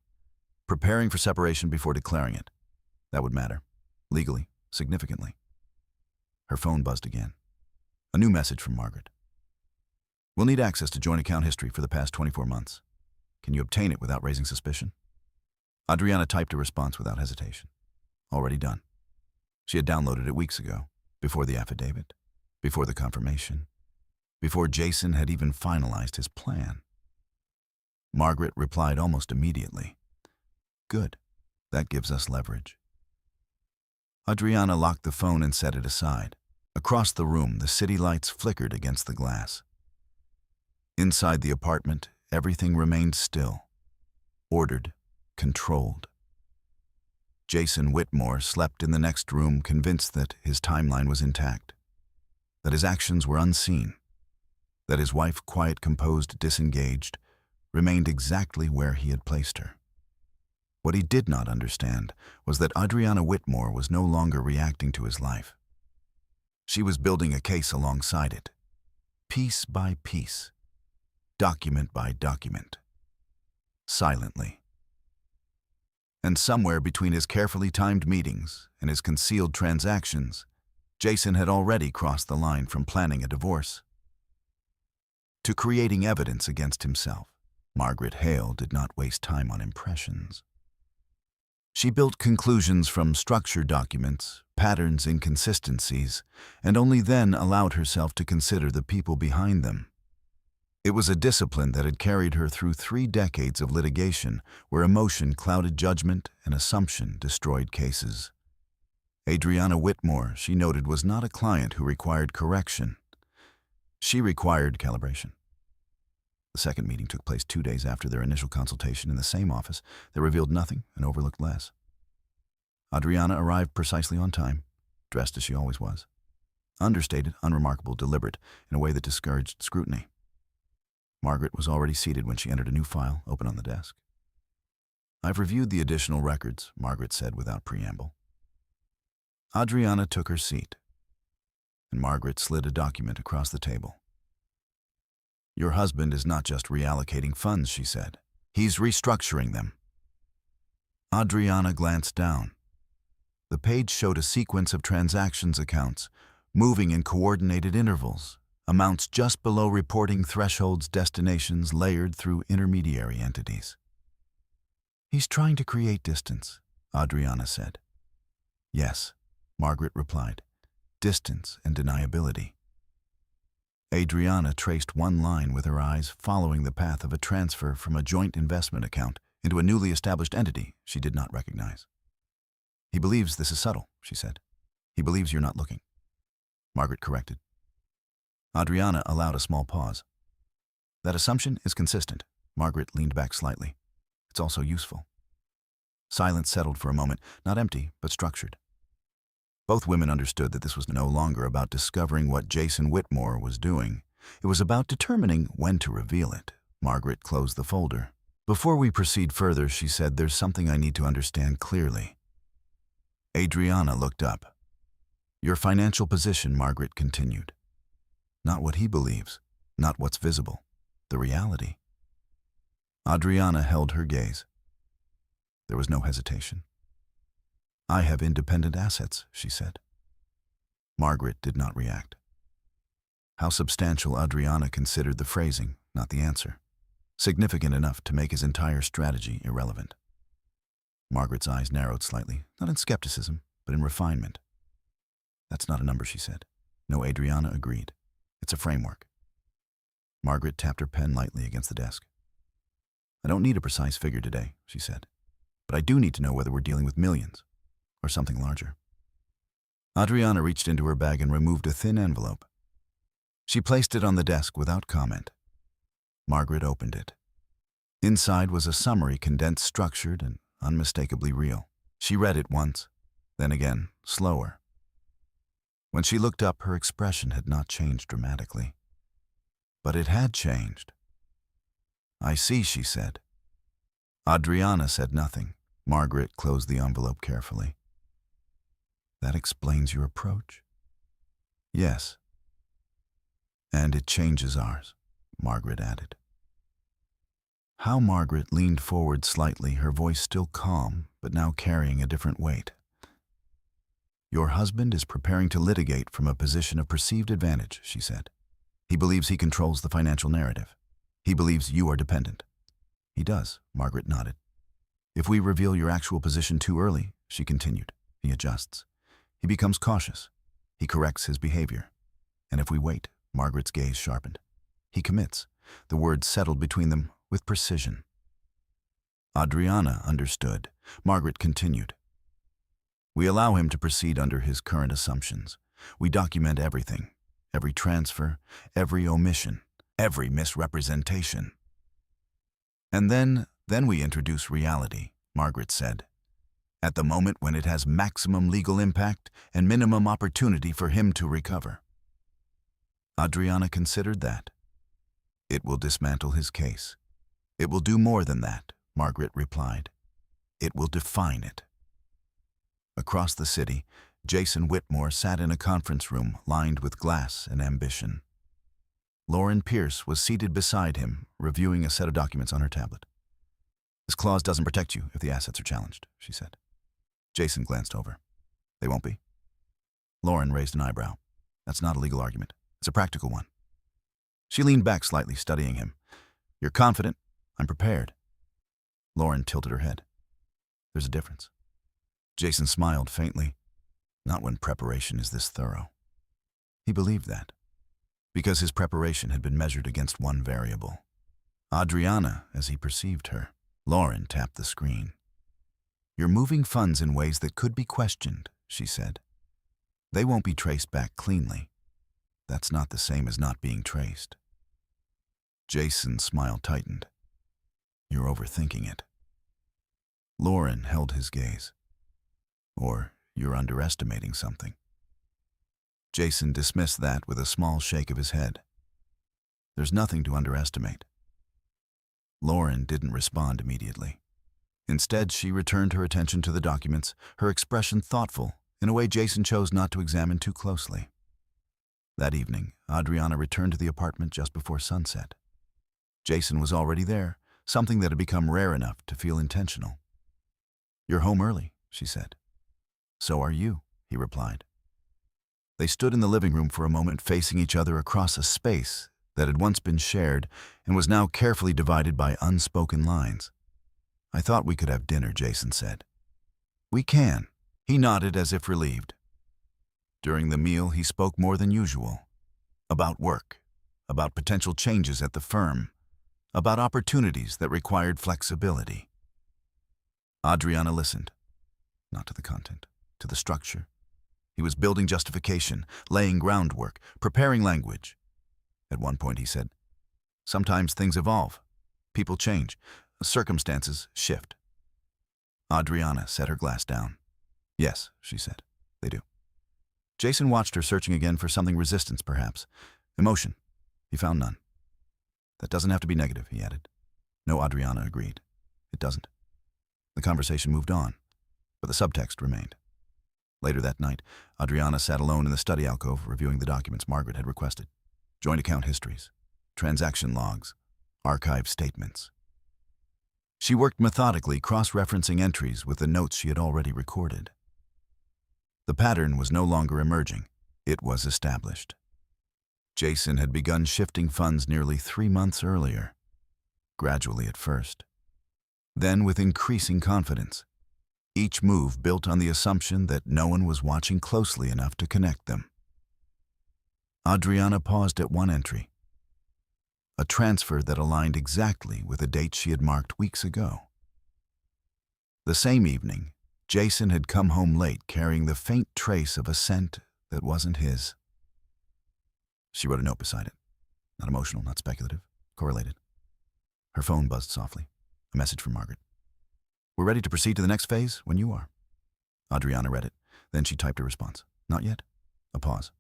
Preparing for separation before declaring it. That would matter. Legally, significantly. Her phone buzzed again. A new message from Margaret. We'll need access to joint account history for the past 24 months. Can you obtain it without raising suspicion? Adriana typed a response without hesitation. Already done. She had downloaded it weeks ago, before the affidavit, before the confirmation, before Jason had even finalized his plan. Margaret replied almost immediately. Good. That gives us leverage. Adriana locked the phone and set it aside. Across the room, the city lights flickered against the glass. Inside the apartment, everything remained still, ordered, controlled. Jason Whitmore slept in the next room, convinced that his timeline was intact, that his actions were unseen, that his wife, quiet, composed, disengaged, remained exactly where he had placed her. What he did not understand was that Adriana Whitmore was no longer reacting to his life. She was building a case alongside it, piece by piece, document by document, silently. And somewhere between his carefully timed meetings and his concealed transactions, Jason had already crossed the line from planning a divorce to creating evidence against himself. Margaret Hale did not waste time on impressions. She built conclusions from structured documents, patterns, inconsistencies, and only then allowed herself to consider the people behind them. It was a discipline that had carried her through 3 decades of litigation where emotion clouded judgment and assumption destroyed cases. Adriana Whitmore, she noted, was not a client who required correction. She required calibration. The second meeting took place 2 days after their initial consultation in the same office that revealed nothing and overlooked less. Adriana arrived precisely on time, dressed as she always was. Understated, unremarkable, deliberate, in a way that discouraged scrutiny. Margaret was already seated when she entered a new file open on the desk. "I've reviewed the additional records," Margaret said without preamble. Adriana took her seat, and Margaret slid a document across the table. "Your husband is not just reallocating funds," she said. "He's restructuring them." Adriana glanced down. The page showed a sequence of transactions accounts, moving in coordinated intervals, amounts just below reporting thresholds, destinations layered through intermediary entities. "He's trying to create distance," Adriana said. "Yes," Margaret replied. "Distance and deniability." Adriana traced one line with her eyes, following the path of a transfer from a joint investment account into a newly established entity she did not recognize. "He believes this is subtle," she said. "He believes you're not looking." Margaret corrected. Adriana allowed a small pause. "That assumption is consistent." Margaret leaned back slightly. "It's also useful." Silence settled for a moment, not empty, but structured. Both women understood that this was no longer about discovering what Jason Whitmore was doing. It was about determining when to reveal it. Margaret closed the folder. "Before we proceed further," she said, "there's something I need to understand clearly." Adriana looked up. "Your financial position," Margaret continued. "Not what he believes, not what's visible, the reality." Adriana held her gaze. There was no hesitation. "I have independent assets," she said. Margaret did not react. How substantial, Adriana considered the phrasing, not the answer. Significant enough to make his entire strategy irrelevant. Margaret's eyes narrowed slightly, not in skepticism, but in refinement. "That's not a number," she said. "No," Adriana agreed. "It's a framework." Margaret tapped her pen lightly against the desk. "I don't need a precise figure today," she said. "But I do need to know whether we're dealing with millions or something larger." Adriana reached into her bag and removed a thin envelope. She placed it on the desk without comment. Margaret opened it. Inside was a summary, condensed, structured, and unmistakably real. She read it once, then again, slower. When she looked up, her expression had not changed dramatically. But it had changed. "I see," she said. Adriana said nothing. Margaret closed the envelope carefully. "That explains your approach?" "Yes." "And it changes ours," Margaret added. How Margaret leaned forward slightly, her voice still calm, but now carrying a different weight. "Your husband is preparing to litigate from a position of perceived advantage," she said. He believes he controls the financial narrative. He believes you are dependent. He does, Margaret nodded. If we reveal your actual position too early, she continued, he adjusts. He becomes cautious. He corrects his behavior. And if we wait, Margaret's gaze sharpened. He commits. The words settled between them with precision. Adriana understood. Margaret continued. We allow him to proceed under his current assumptions. We document everything, every transfer, every omission, every misrepresentation. And then we introduce reality, Margaret said. At the moment when it has maximum legal impact and minimum opportunity for him to recover. Adriana considered that. It will dismantle his case. It will do more than that, Margaret replied. It will define it. Across the city, Jason Whitmore sat in a conference room lined with glass and ambition. Lauren Pierce was seated beside him, reviewing a set of documents on her tablet. This clause doesn't protect you if the assets are challenged, she said. Jason glanced over. They won't be. Lauren raised an eyebrow. That's not a legal argument. It's a practical one. She leaned back slightly, studying him. You're confident. I'm prepared. Lauren tilted her head. There's a difference. Jason smiled faintly. Not when preparation is this thorough. He believed that, because his preparation had been measured against one variable. Adriana, as he perceived her. Lauren tapped the screen. You're moving funds in ways that could be questioned, she said. They won't be traced back cleanly. That's not the same as not being traced. Jason's smile tightened. You're overthinking it. Lauren held his gaze. Or you're underestimating something. Jason dismissed that with a small shake of his head. There's nothing to underestimate. Lauren didn't respond immediately. Instead, she returned her attention to the documents, her expression thoughtful, in a way Jason chose not to examine too closely. That evening, Adriana returned to the apartment just before sunset. Jason was already there, something that had become rare enough to feel intentional. You're home early, she said. So are you, he replied. They stood in the living room for a moment, facing each other across a space that had once been shared and was now carefully divided by unspoken lines. I thought we could have dinner, Jason said. We can. He nodded as if relieved. During the meal, he spoke more than usual. About work, about potential changes at the firm, about opportunities that required flexibility. Adriana listened, not to the content, to the structure. He was building justification, laying groundwork, preparing language. At one point he said, sometimes things evolve. People change. Circumstances shift. Adriana set her glass down. Yes, she said, they do. Jason watched her, searching again for something resistance, perhaps. Emotion. He found none. That doesn't have to be negative, he added. No, Adriana agreed. It doesn't. The conversation moved on, but the subtext remained. Later that night, Adriana sat alone in the study alcove, reviewing the documents Margaret had requested. Joint account histories, transaction logs, archived statements. She worked methodically, cross-referencing entries with the notes she had already recorded. The pattern was no longer emerging. It was established. Jason had begun shifting funds nearly 3 months earlier, gradually at first, then with increasing confidence. Each move built on the assumption that no one was watching closely enough to connect them. Adriana paused at one entry, a transfer that aligned exactly with a date she had marked weeks ago. The same evening, Jason had come home late carrying the faint trace of a scent that wasn't his. She wrote a note beside it. Not emotional, not speculative, correlated. Her phone buzzed softly. A message from Margaret. We're ready to proceed to the next phase when you are. Adriana read it. Then she typed a response. Not yet. A pause.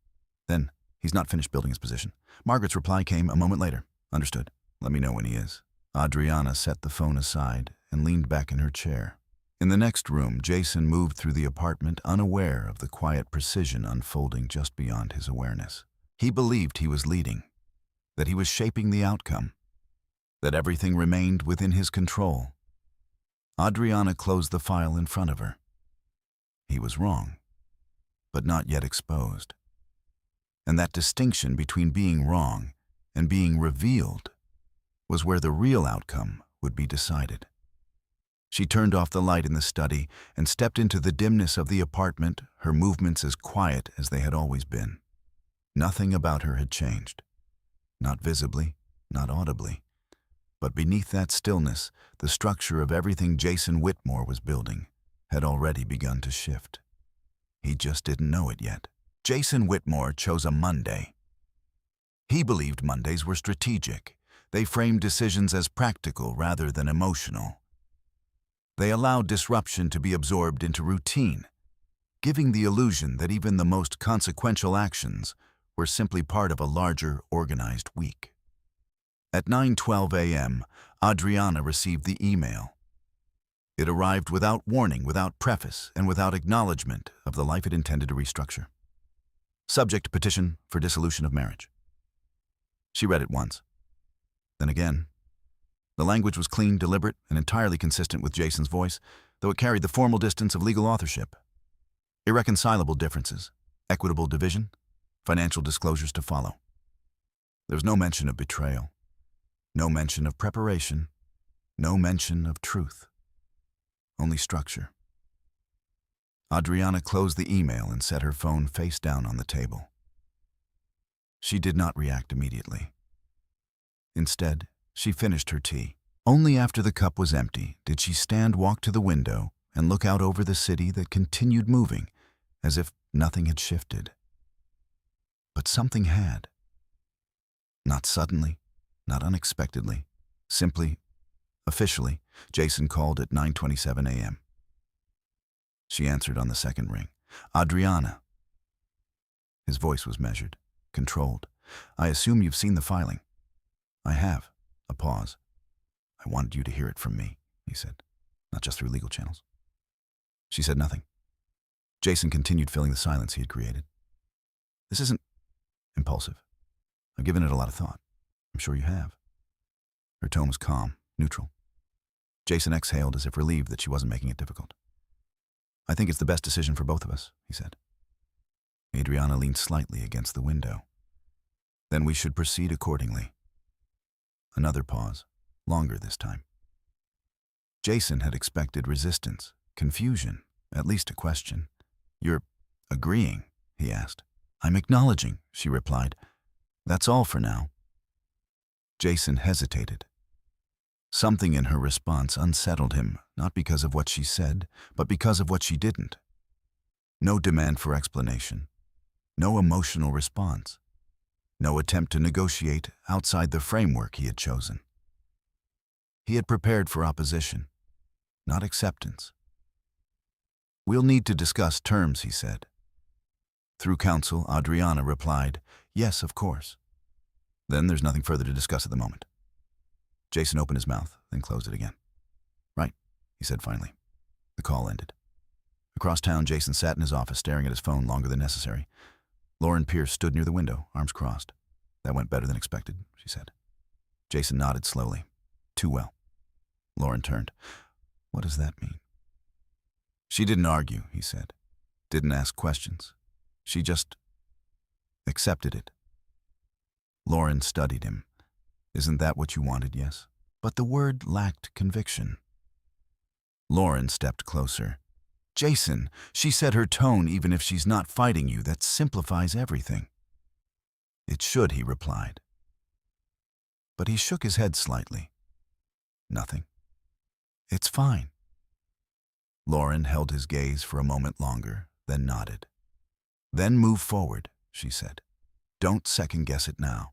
Then, he's not finished building his position. Margaret's reply came a moment later. Understood. Let me know when he is. Adriana set the phone aside and leaned back in her chair. In the next room, Jason moved through the apartment, unaware of the quiet precision unfolding just beyond his awareness. He believed he was leading, that he was shaping the outcome, that everything remained within his control. Adriana closed the file in front of her. He was wrong, but not yet exposed. And that distinction between being wrong and being revealed was where the real outcome would be decided. She turned off the light in the study and stepped into the dimness of the apartment, her movements as quiet as they had always been. Nothing about her had changed. Not visibly, not audibly. But beneath that stillness, the structure of everything Jason Whitmore was building had already begun to shift. He just didn't know it yet. Jason Whitmore chose a Monday. He believed Mondays were strategic. They framed decisions as practical rather than emotional. They allowed disruption to be absorbed into routine, giving the illusion that even the most consequential actions were simply part of a larger, organized week. At 9:12 a.m., Adriana received the email. It arrived without warning, without preface, and without acknowledgement of the life it intended to restructure. Subject: petition for dissolution of marriage. She read it once. Then again. The language was clean, deliberate, and entirely consistent with Jason's voice, though it carried the formal distance of legal authorship. Irreconcilable differences, equitable division, financial disclosures to follow. There was no mention of betrayal, no mention of preparation, no mention of truth. Only structure. Adriana closed the email and set her phone face down on the table. She did not react immediately. Instead, she finished her tea. Only after the cup was empty did she walk to the window and look out over the city that continued moving, as if nothing had shifted. But something had. Not suddenly, not unexpectedly, simply, officially, Jason called at 9:27 a.m. She answered on the second ring. "Adriana." His voice was measured, controlled. "I assume you've seen the filing." "I have." A pause. "I wanted you to hear it from me," he said, "not just through legal channels." She said nothing. Jason continued filling the silence he had created. "This isn't impulsive. I've given it a lot of thought. I'm sure you have." Her tone was calm, neutral. Jason exhaled as if relieved that she wasn't making it difficult. "I think it's the best decision for both of us," he said. Adriana leaned slightly against the window. "Then we should proceed accordingly." Another pause, longer this time. Jason had expected resistance, confusion, at least a question. "You're agreeing?" he asked. "I'm acknowledging," she replied. "That's all for now." Jason hesitated. Something in her response unsettled him, not because of what she said, but because of what she didn't. No demand for explanation. No emotional response. No attempt to negotiate outside the framework he had chosen. He had prepared for opposition, not acceptance. "We'll need to discuss terms," he said. Through counsel, Adriana replied, "Yes, of course." "Then there's nothing further to discuss at the moment." Jason opened his mouth, then closed it again. "Right," he said finally. The call ended. Across town, Jason sat in his office staring at his phone longer than necessary. Lauren Pierce stood near the window, arms crossed. "That went better than expected," she said. Jason nodded slowly. "Too well." Lauren turned. "What does that mean?" "She didn't argue," he said. "Didn't ask questions. She just accepted it." Lauren studied him. "Isn't that what you wanted, yes?" But the word lacked conviction. Lauren stepped closer. "Jason," she said, her tone, "even if she's not fighting you, that simplifies everything." "It should," he replied. But he shook his head slightly. "Nothing. It's fine." Lauren held his gaze for a moment longer, then nodded. "Then move forward," she said. "Don't second-guess it now."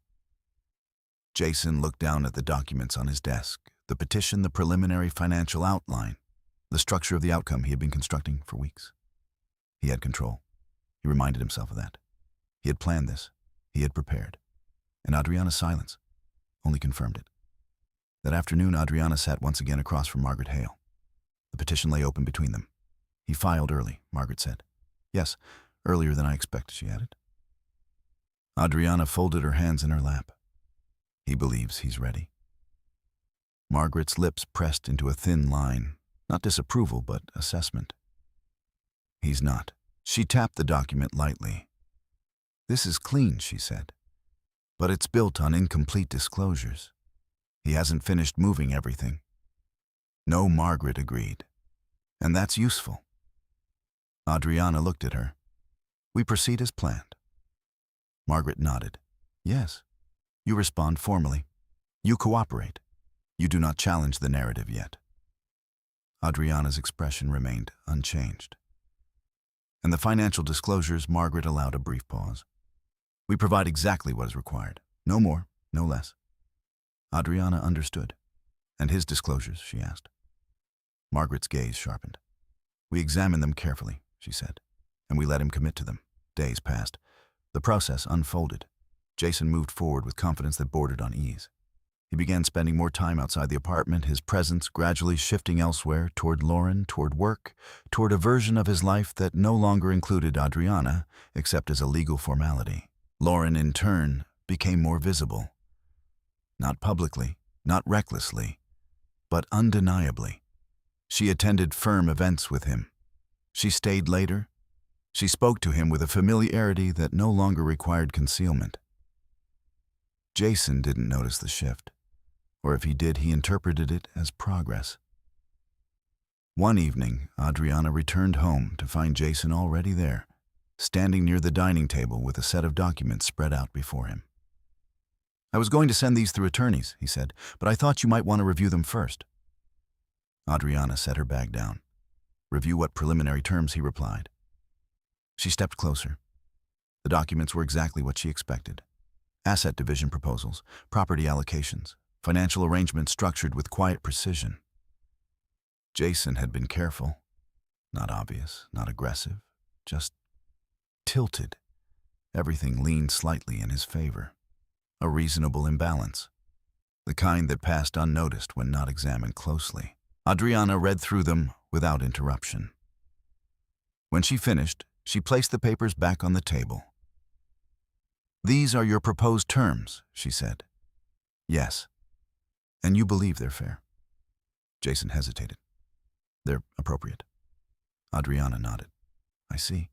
Jason looked down at the documents on his desk, the petition, the preliminary financial outline, the structure of the outcome he had been constructing for weeks. He had control. He reminded himself of that. He had planned this. He had prepared. And Adriana's silence only confirmed it. That afternoon, Adriana sat once again across from Margaret Hale. The petition lay open between them. "He filed early," Margaret said. "Yes, earlier than I expected," she added. Adriana folded her hands in her lap. "He believes he's ready." Margaret's lips pressed into a thin line, not disapproval, but assessment. "He's not." She tapped the document lightly. "This is clean," she said. But it's built on incomplete disclosures. He hasn't finished moving everything. No, Margaret agreed. And that's useful. Adriana looked at her. We proceed as planned. Margaret nodded. Yes. You respond formally. You cooperate. You do not challenge the narrative yet. Adriana's expression remained unchanged. And the financial disclosures, Margaret allowed a brief pause. We provide exactly what is required. No more, no less. Adriana understood. And his disclosures, she asked. Margaret's gaze sharpened. We examined them carefully, she said, and we let him commit to them. Days passed. The process unfolded. Jason moved forward with confidence that bordered on ease. He began spending more time outside the apartment, his presence gradually shifting elsewhere, toward Lauren, toward work, toward a version of his life that no longer included Adriana, except as a legal formality. Lauren, in turn, became more visible. Not publicly, not recklessly, but undeniably. She attended firm events with him. She stayed later. She spoke to him with a familiarity that no longer required concealment. Jason didn't notice the shift, or if he did, he interpreted it as progress. One evening, Adriana returned home to find Jason already there, standing near the dining table with a set of documents spread out before him. I was going to send these through attorneys, he said, but I thought you might want to review them first. Adriana set her bag down. Review what preliminary terms, he replied. She stepped closer. The documents were exactly what she expected. Asset division proposals, property allocations, financial arrangements structured with quiet precision. Jason had been careful. Not obvious, not aggressive, just tilted. Everything leaned slightly in his favor. A reasonable imbalance. The kind that passed unnoticed when not examined closely. Adriana read through them without interruption. When she finished, she placed the papers back on the table. These are your proposed terms, she said. Yes. And you believe they're fair? Jason hesitated. They're appropriate. Adriana nodded. I see.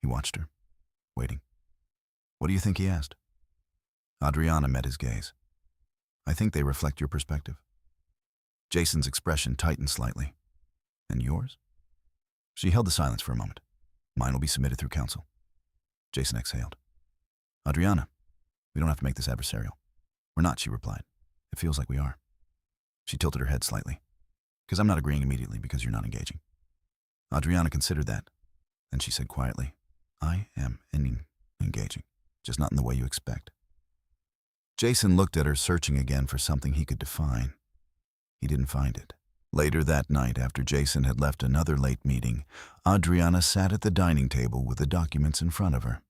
He watched her, waiting. What do you think he asked? Adriana met his gaze. I think they reflect your perspective. Jason's expression tightened slightly. And yours? She held the silence for a moment. Mine will be submitted through counsel. Jason exhaled. Adriana, we don't have to make this adversarial. We're not, she replied. It feels like we are. She tilted her head slightly. Because I'm not agreeing immediately because you're not engaging. Adriana considered that. Then she said quietly, I am engaging, just not in the way you expect. Jason looked at her, searching again for something he could define. He didn't find it. Later that night, after Jason had left another late meeting, Adriana sat at the dining table with the documents in front of her.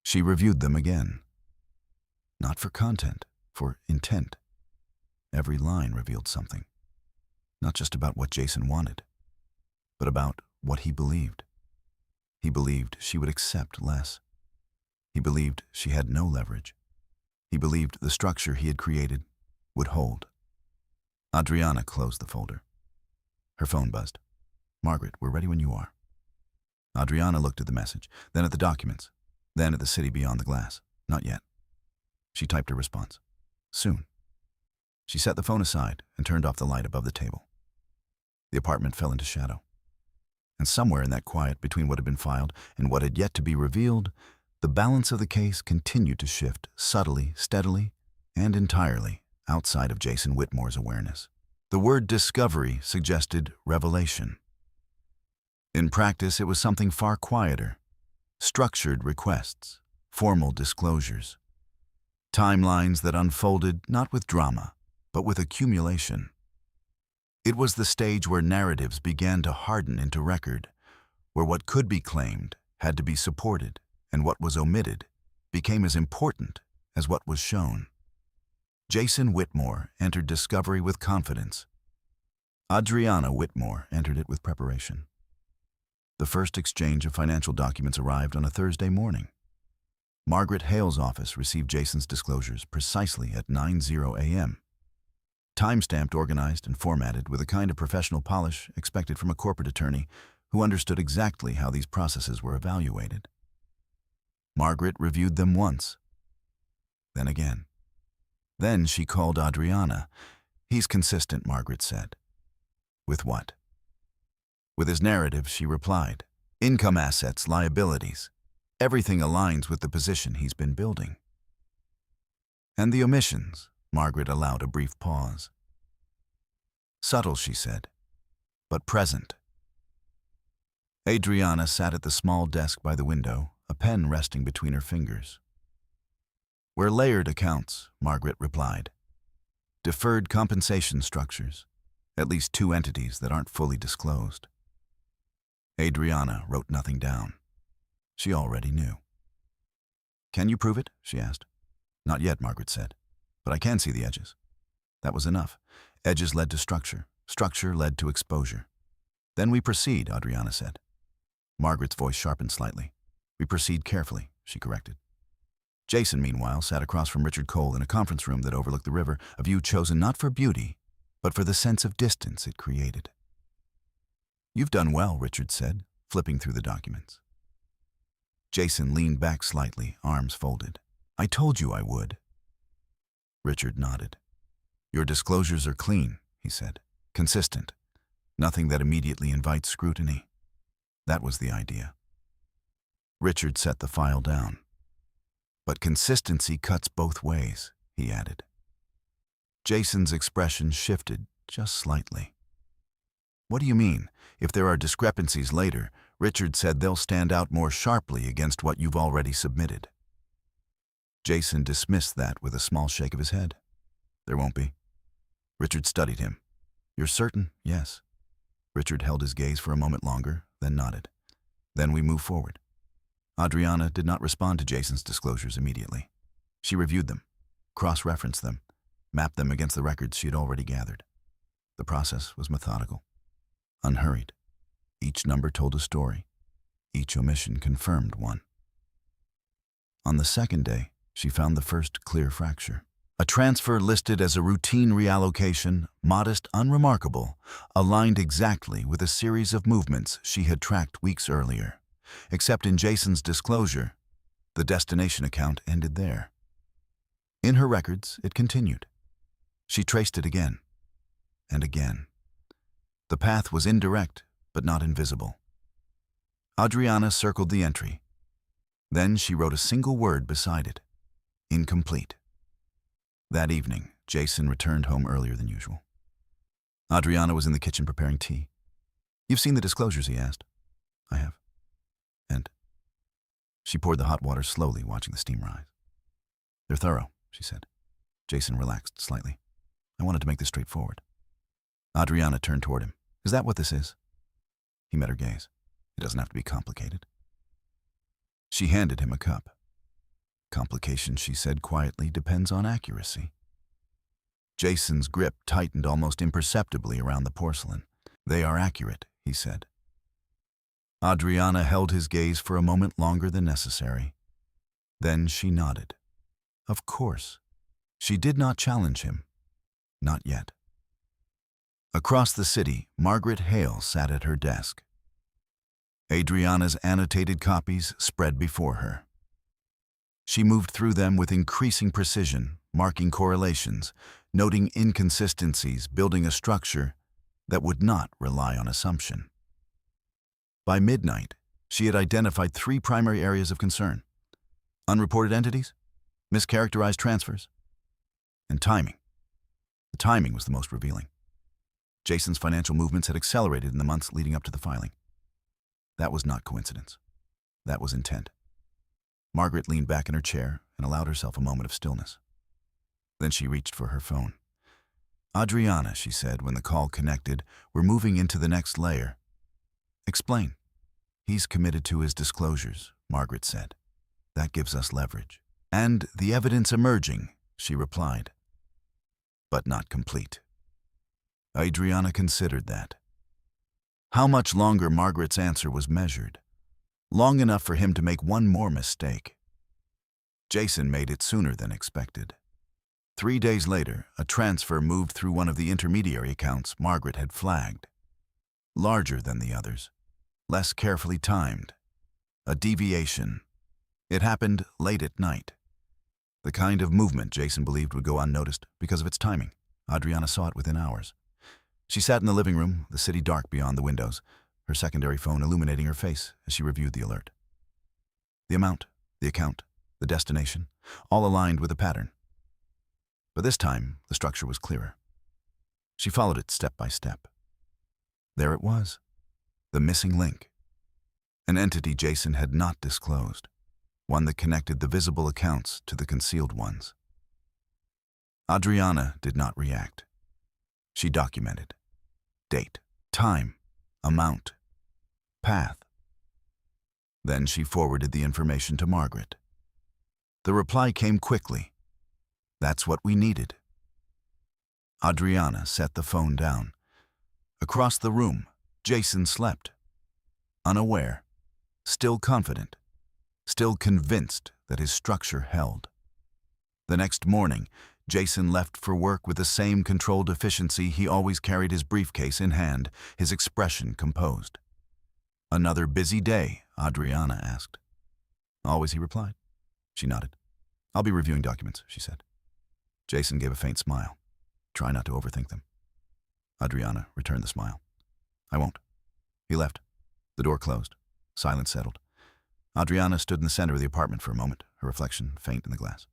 She reviewed them again. Not for content, for intent. Every line revealed something. Not just about what Jason wanted, but about what he believed. He believed she would accept less. He believed she had no leverage. He believed the structure he had created would hold. Adriana closed the folder. Her phone buzzed. Margaret, we're ready when you are. Adriana looked at the message, then at the documents, then at the city beyond the glass. Not yet. She typed her response. Soon. She set the phone aside and turned off the light above the table. The apartment fell into shadow. And somewhere in that quiet between what had been filed and what had yet to be revealed, the balance of the case continued to shift subtly, steadily, and entirely outside of Jason Whitmore's awareness. The word discovery suggested revelation. In practice, it was something far quieter. Structured requests, formal disclosures. Timelines that unfolded not with drama, but with accumulation. It was the stage where narratives began to harden into record, where what could be claimed had to be supported, and what was omitted became as important as what was shown. Jason Whitmore entered discovery with confidence. Adriana Whitmore entered it with preparation. The first exchange of financial documents arrived on a Thursday morning. Margaret Hale's office received Jason's disclosures precisely at 9:00 a.m. Time-stamped, organized, and formatted with a kind of professional polish expected from a corporate attorney who understood exactly how these processes were evaluated. Margaret reviewed them once. then again. Then she called Adriana. He's consistent, Margaret said. With what? With his narrative, she replied. Income, assets, liabilities. Everything aligns with the position he's been building. And the omissions, Margaret allowed a brief pause. Subtle, she said, but present. Adriana sat at the small desk by the window, a pen resting between her fingers. We're layered accounts, Margaret replied. Deferred compensation structures, at least two entities that aren't fully disclosed. Adriana wrote nothing down. She already knew. Can you prove it? She asked. Not yet, Margaret said, but I can see the edges. That was enough. Edges led to structure. Structure led to exposure. Then we proceed, Adriana said. Margaret's voice sharpened slightly. We proceed carefully, she corrected. Jason, meanwhile, sat across from Richard Cole in a conference room that overlooked the river, a view chosen not for beauty, but for the sense of distance it created. You've done well, Richard said, flipping through the documents. Jason leaned back slightly, arms folded. I told you I would. Richard nodded. Your disclosures are clean, he said. Consistent. Nothing that immediately invites scrutiny. That was the idea. Richard set the file down. But consistency cuts both ways, he added. Jason's expression shifted just slightly. What do you mean? If there are discrepancies later, Richard said they'll stand out more sharply against what you've already submitted. Jason dismissed that with a small shake of his head. There won't be. Richard studied him. You're certain? Yes. Richard held his gaze for a moment longer, then nodded. Then we move forward. Adriana did not respond to Jason's disclosures immediately. She reviewed them, cross-referenced them, mapped them against the records she had already gathered. The process was methodical, unhurried. Each number told a story. Each omission confirmed one. On the second day, she found the first clear fracture. A transfer listed as a routine reallocation, modest, unremarkable, aligned exactly with a series of movements she had tracked weeks earlier. Except in Jason's disclosure, the destination account ended there. In her records, it continued. She traced it again and again. The path was indirect, but not invisible. Adriana circled the entry. Then she wrote a single word beside it. Incomplete. That evening, Jason returned home earlier than usual. Adriana was in the kitchen preparing tea. You've seen the disclosures, he asked. I have. And? She poured the hot water slowly, watching the steam rise. They're thorough, she said. Jason relaxed slightly. I wanted to make this straightforward. Adriana turned toward him. Is that what this is? He met her gaze. It doesn't have to be complicated. She handed him a cup. Complication, she said quietly, depends on accuracy. Jason's grip tightened almost imperceptibly around the porcelain. They are accurate, he said. Adriana held his gaze for a moment longer than necessary. Then she nodded. Of course. She did not challenge him. Not yet. Across the city, Margaret Hale sat at her desk. Adriana's annotated copies spread before her. She moved through them with increasing precision, marking correlations, noting inconsistencies, building a structure that would not rely on assumption. By midnight, she had identified 3 primary areas of concern: unreported entities, mischaracterized transfers, and timing. The timing was the most revealing. Jason's financial movements had accelerated in the months leading up to the filing. That was not coincidence. That was intent. Margaret leaned back in her chair and allowed herself a moment of stillness. Then she reached for her phone. Adriana, she said when the call connected, we're moving into the next layer. Explain. He's committed to his disclosures, Margaret said. That gives us leverage. And the evidence emerging, she replied. But not complete. Adriana considered that. How much longer Margaret's answer was measured. Long enough for him to make one more mistake. Jason made it sooner than expected. 3 days later, a transfer moved through one of the intermediary accounts Margaret had flagged. Larger than the others, less carefully timed. A deviation. It happened late at night. The kind of movement Jason believed would go unnoticed because of its timing. Adriana saw it within hours. She sat in the living room, the city dark beyond the windows, her secondary phone illuminating her face as she reviewed the alert. The amount, the account, the destination, all aligned with a pattern. But this time, the structure was clearer. She followed it step by step. There it was, the missing link. An entity Jason had not disclosed, one that connected the visible accounts to the concealed ones. Adriana did not react. She documented. Date, time, amount, path. Then she forwarded the information to Margaret. The reply came quickly. That's what we needed. Adriana set the phone down. Across the room, Jason slept. Unaware, still confident, still convinced that his structure held. The next morning, Jason left for work with the same controlled efficiency he always carried his briefcase in hand, his expression composed. "Another busy day?" Adriana asked. "Always," he replied. She nodded. "I'll be reviewing documents," she said. Jason gave a faint smile. "Try not to overthink them." Adriana returned the smile. "I won't." He left. The door closed. Silence settled. Adriana stood in the center of the apartment for a moment, her reflection faint in the glass.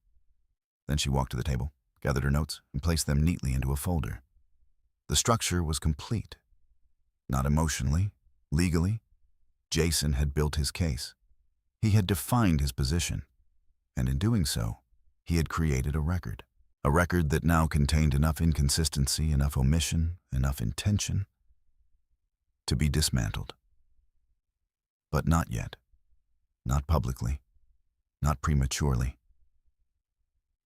Then she walked to the table, gathered her notes, and placed them neatly into a folder. The structure was complete. Not emotionally, legally. Jason had built his case. He had defined his position, and in doing so, he had created a record that now contained enough inconsistency, enough omission, enough intention to be dismantled. But not yet. Not publicly. Not prematurely.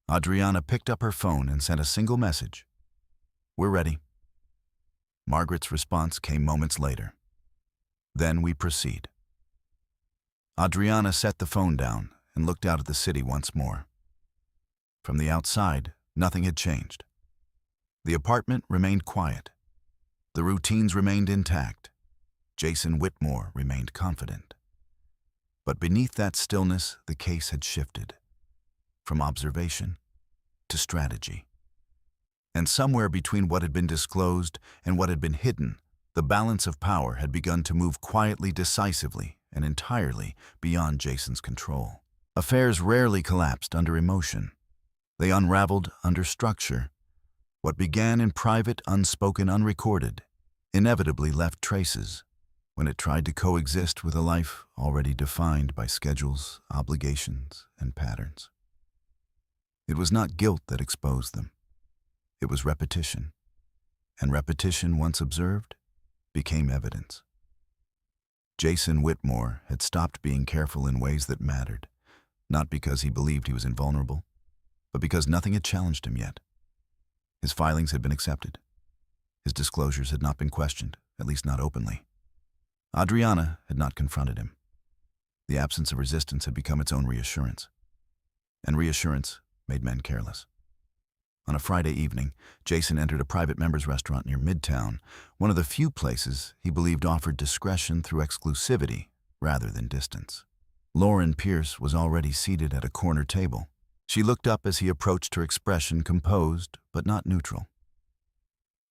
Adriana picked up her phone and sent a single message. "We're ready." Margaret's response came moments later. "Then we proceed." Adriana set the phone down and looked out at the city once more. From the outside, nothing had changed. The apartment remained quiet. The routines remained intact. Jason Whitmore remained confident. But beneath that stillness, the case had shifted. From observation to strategy. And somewhere between what had been disclosed and what had been hidden, the balance of power had begun to move quietly, decisively, and entirely beyond Jason's control. Affairs rarely collapsed under emotion. They unraveled under structure. What began in private, unspoken, unrecorded, inevitably left traces when it tried to coexist with a life already defined by schedules, obligations, and patterns. It was not guilt that exposed them. It was repetition. And repetition, once observed, became evidence. Jason Whitmore had stopped being careful in ways that mattered, not because he believed he was invulnerable, but because nothing had challenged him yet. His filings had been accepted. His disclosures had not been questioned, at least not openly. Adriana had not confronted him. The absence of resistance had become its own reassurance. And reassurance made men careless. On a Friday evening, Jason entered a private members restaurant near Midtown, one of the few places he believed offered discretion through exclusivity rather than distance. Lauren Pierce was already seated at a corner table. She looked up as he approached, her expression composed but not neutral.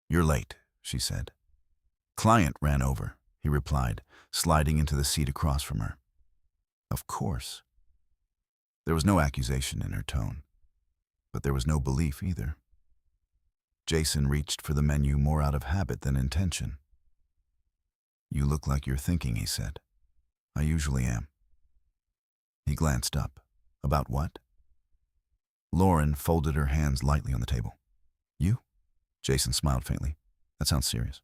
"You're late," she said. "Client ran over," he replied, sliding into the seat across from her. "Of course." There was no accusation in her tone, but there was no belief either. Jason reached for the menu more out of habit than intention. "You look like you're thinking," he said. "I usually am." He glanced up. "About what?" Lauren folded her hands lightly on the table. "You?" Jason smiled faintly. "That sounds serious."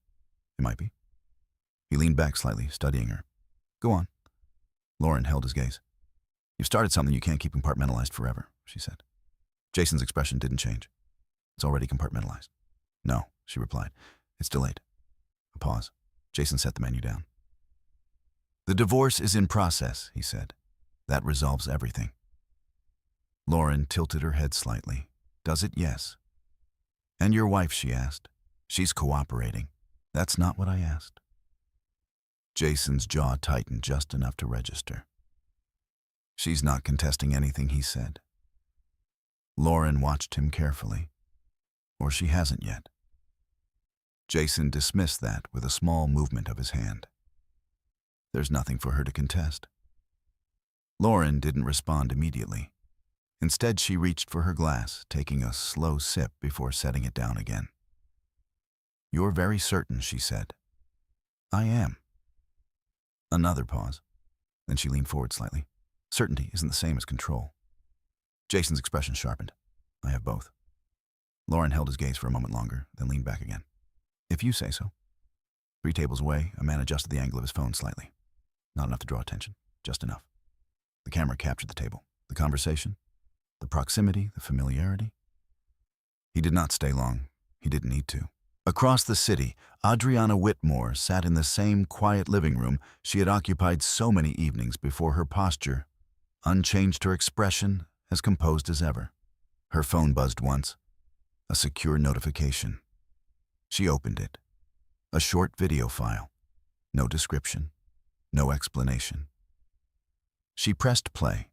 "It might be." He leaned back slightly, studying her. "Go on." Lauren held his gaze. "You've started something you can't keep compartmentalized forever," she said. Jason's expression didn't change. "It's already compartmentalized." "No," she replied. "It's delayed." A pause. Jason set the menu down. "The divorce is in process," he said. "That resolves everything." Lauren tilted her head slightly. "Does it? Yes." "And your wife?" she asked. "She's cooperating." "That's not what I asked." Jason's jaw tightened just enough to register. "She's not contesting anything," he said. Lauren watched him carefully. Or she hasn't yet. Jason dismissed that with a small movement of his hand. There's nothing for her to contest. Lauren didn't respond immediately. Instead, she reached for her glass, taking a slow sip before setting it down again. "You're very certain," she said. "I am." Another pause. Then she leaned forward slightly. "Certainty isn't the same as control." Jason's expression sharpened. "I have both." Lauren held his gaze for a moment longer, then leaned back again. "If you say so." 3 tables away, a man adjusted the angle of his phone slightly. Not enough to draw attention, just enough. The camera captured the table, the conversation, the proximity, the familiarity. He did not stay long. He didn't need to. Across the city, Adriana Whitmore sat in the same quiet living room she had occupied so many evenings before, her posture unchanged, her expression as composed as ever. Her phone buzzed once, a secure notification. She opened it. A short video file. No description, no explanation. She pressed play.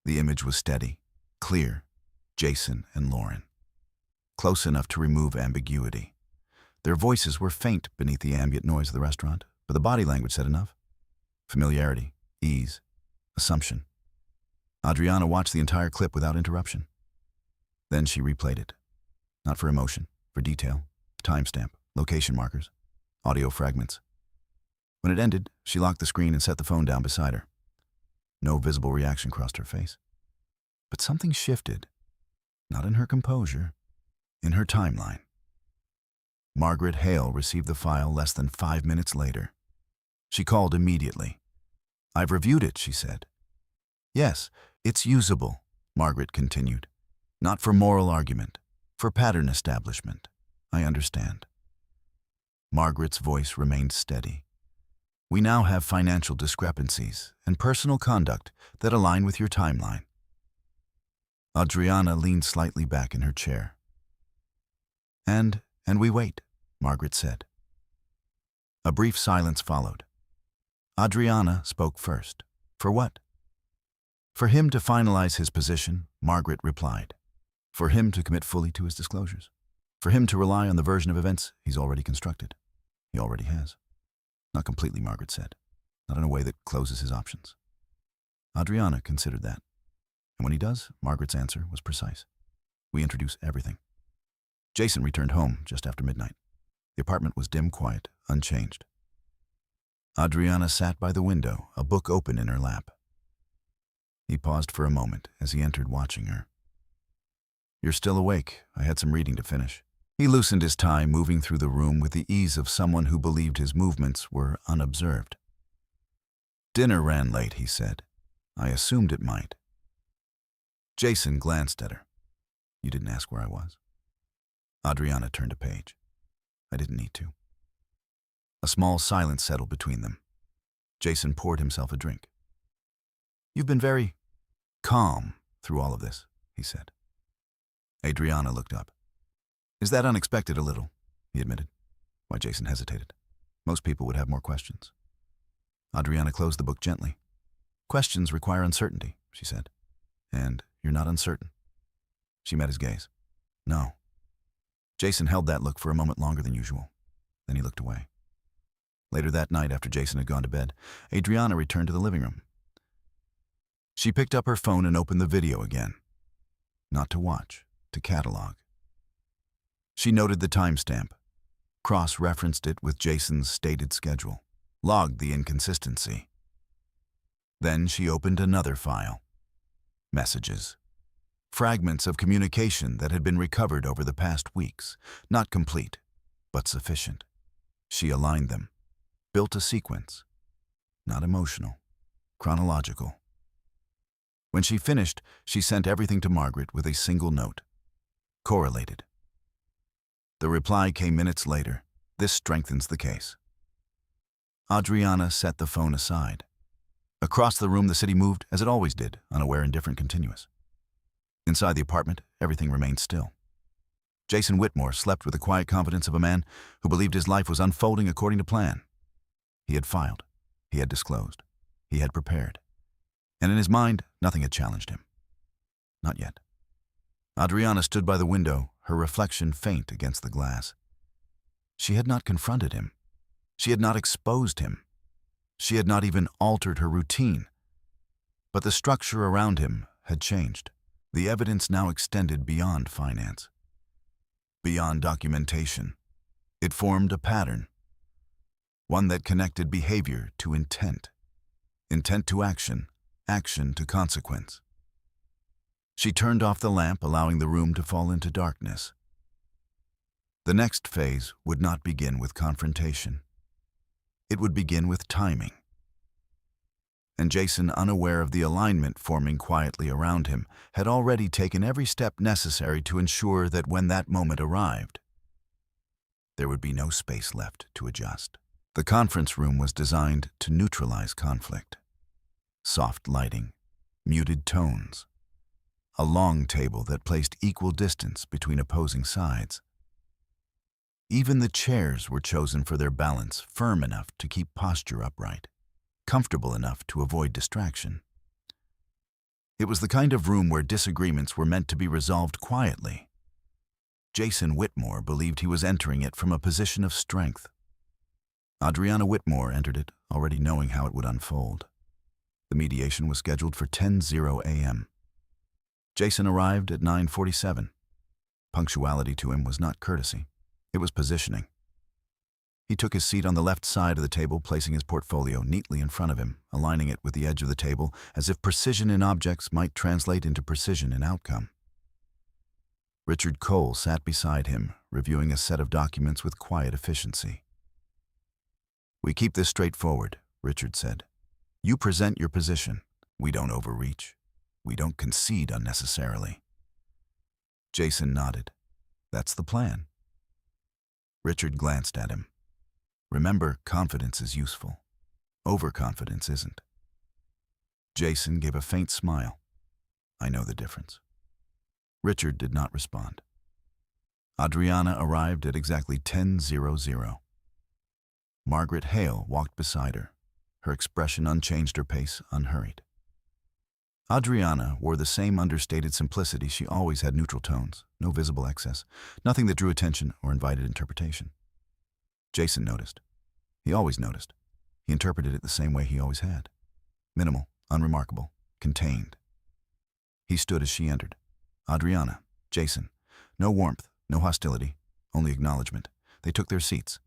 The image was steady, clear, Jason and Lauren. Close enough to remove ambiguity. Their voices were faint beneath the ambient noise of the restaurant, but the body language said enough. Familiarity, ease, assumption. Adriana watched the entire clip without interruption. Then she replayed it. Not for emotion, for detail, timestamp, location markers, audio fragments. When it ended, she locked the screen and set the phone down beside her. No visible reaction crossed her face. But something shifted, not in her composure, in her timeline. Margaret Hale received the file less than 5 minutes later. She called immediately. "I've reviewed it," she said. "Yes, it's usable," Margaret continued. "Not for moral argument, for pattern establishment. I understand." Margaret's voice remained steady. "We now have financial discrepancies and personal conduct that align with your timeline." Adriana leaned slightly back in her chair. And we wait," Margaret said. A brief silence followed. Adriana spoke first. "For what?" "For him to finalize his position," Margaret replied. "For him to commit fully to his disclosures. For him to rely on the version of events he's already constructed. He already has." "Not completely," Margaret said. "Not in a way that closes his options." Adriana considered that. And when he does, Margaret's answer was precise. "We introduce everything." Jason returned home just after midnight. The apartment was dim, quiet, unchanged. Adriana sat by the window, a book open in her lap. He paused for a moment as he entered, watching her. "You're still awake. I had some reading to finish." He loosened his tie, moving through the room with the ease of someone who believed his movements were unobserved. "Dinner ran late," he said. "I assumed it might." Jason glanced at her. "You didn't ask where I was?" Adriana turned a page. "I didn't need to." A small silence settled between them. Jason poured himself a drink. "You've been very calm through all of this," he said. Adriana looked up. "Is that unexpected a little?" he admitted. Why, Jason hesitated. Most people would have more questions. Adriana closed the book gently. "Questions require uncertainty," she said. "And you're not uncertain." She met his gaze. "No." Jason held that look for a moment longer than usual. Then he looked away. Later that night, after Jason had gone to bed, Adriana returned to the living room. She picked up her phone and opened the video again. Not to watch, to catalog. She noted the timestamp, cross-referenced it with Jason's stated schedule, logged the inconsistency. Then she opened another file. Messages. Fragments of communication that had been recovered over the past weeks, not complete, but sufficient. She aligned them, built a sequence, not emotional, chronological. When she finished, she sent everything to Margaret with a single note. Correlated. The reply came minutes later. "This strengthens the case." Adriana set the phone aside. Across the room, the city moved, as it always did, unaware, indifferent, continuous. Inside the apartment, everything remained still. Jason Whitmore slept with the quiet confidence of a man who believed his life was unfolding according to plan. He had filed. He had disclosed. He had prepared. And in his mind, nothing had challenged him. Not yet. Adriana stood by the window, her reflection faint against the glass. She had not confronted him. She had not exposed him. She had not even altered her routine. But the structure around him had changed. The evidence now extended beyond finance, beyond documentation. It formed a pattern, one that connected behavior to intent, intent to action, action to consequence. She turned off the lamp, allowing the room to fall into darkness. The next phase would not begin with confrontation. It would begin with timing. And Jason, unaware of the alignment forming quietly around him, had already taken every step necessary to ensure that when that moment arrived, there would be no space left to adjust. The conference room was designed to neutralize conflict. Soft lighting, muted tones, a long table that placed equal distance between opposing sides. Even the chairs were chosen for their balance, firm enough to keep posture upright, comfortable enough to avoid distraction. It was the kind of room where disagreements were meant to be resolved quietly. Jason Whitmore believed he was entering it from a position of strength. Adriana Whitmore entered it, already knowing how it would unfold. The mediation was scheduled for 10:00 a.m. Jason arrived at 9:47. Punctuality to him was not courtesy. It was positioning. He took his seat on the left side of the table, placing his portfolio neatly in front of him, aligning it with the edge of the table, as if precision in objects might translate into precision in outcome. Richard Cole sat beside him, reviewing a set of documents with quiet efficiency. "We keep this straightforward," Richard said. "You present your position. We don't overreach. We don't concede unnecessarily." Jason nodded. "That's the plan." Richard glanced at him. "Remember, confidence is useful. Overconfidence isn't." Jason gave a faint smile. "I know the difference." Richard did not respond. Adriana arrived at exactly 10:00. Margaret Hale walked beside her. Her expression unchanged, her pace unhurried. Adriana wore the same understated simplicity. She always had neutral tones, no visible excess, nothing that drew attention or invited interpretation. Jason noticed. He always noticed. He interpreted it the same way he always had. Minimal, unremarkable, contained. He stood as she entered. Adriana, Jason. No warmth, no hostility, only acknowledgement. They took their seats.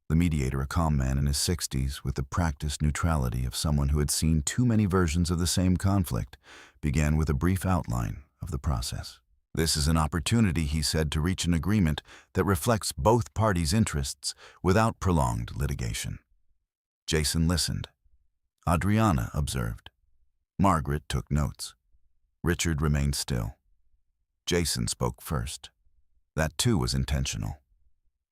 The mediator, a calm man in his 60s, with the practiced neutrality of someone who had seen too many versions of the same conflict, began with a brief outline of the process. "This is an opportunity," he said, "to reach an agreement that reflects both parties' interests without prolonged litigation." Jason listened. Adriana observed. Margaret took notes. Richard remained still. Jason spoke first. That too was intentional.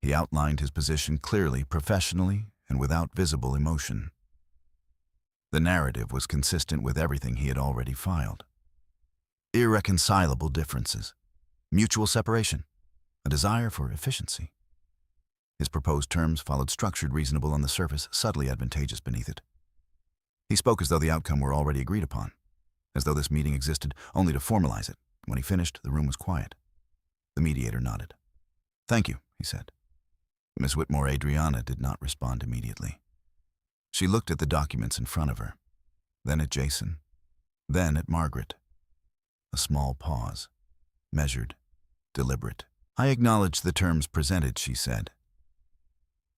He outlined his position clearly, professionally, and without visible emotion. The narrative was consistent with everything he had already filed. Irreconcilable differences, mutual separation, a desire for efficiency. His proposed terms followed structured, reasonable on the surface, subtly advantageous beneath it. He spoke as though the outcome were already agreed upon, as though this meeting existed only to formalize it. When he finished, the room was quiet. The mediator nodded. "Thank you," he said. Miss Whitmore, Adriana, did not respond immediately. She looked at the documents in front of her, then at Jason, then at Margaret. A small pause, measured, deliberate. "I acknowledge the terms presented," she said.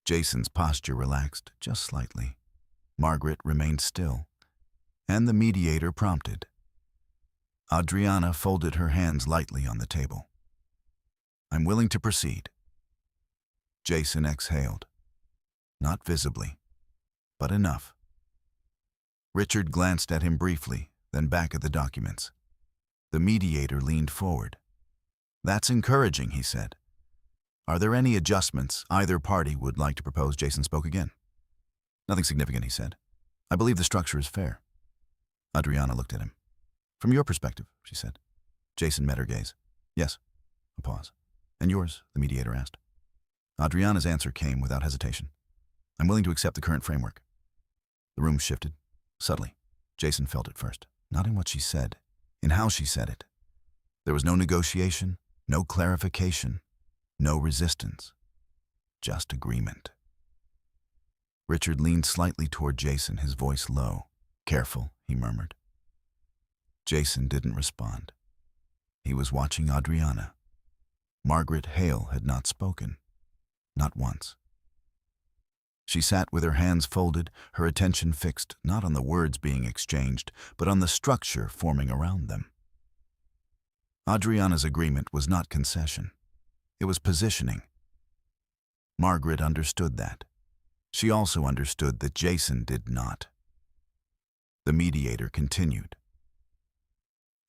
Jason's posture relaxed just slightly. Margaret remained still, and the mediator prompted. Adriana folded her hands lightly on the table. "I'm willing to proceed." Jason exhaled. Not visibly, but enough. Richard glanced at him briefly, then back at the documents. The mediator leaned forward. "That's encouraging," he said. "Are there any adjustments either party would like to propose?" Jason spoke again. "Nothing significant," he said. "I believe the structure is fair." Adriana looked at him. "From your perspective," she said. Jason met her gaze. "Yes." A pause. "And yours?" the mediator asked. Adriana's answer came without hesitation. "I'm willing to accept the current framework." The room shifted, subtly. Jason felt it first, not in what she said, in how she said it. There was no negotiation, no clarification, no resistance, just agreement. Richard leaned slightly toward Jason, his voice low. "Careful," he murmured. Jason didn't respond. He was watching Adriana. Margaret Hale had not spoken. Not once. She sat with her hands folded, her attention fixed not on the words being exchanged, but on the structure forming around them. Adriana's agreement was not concession. It was positioning. Margaret understood that. She also understood that Jason did not. The mediator continued.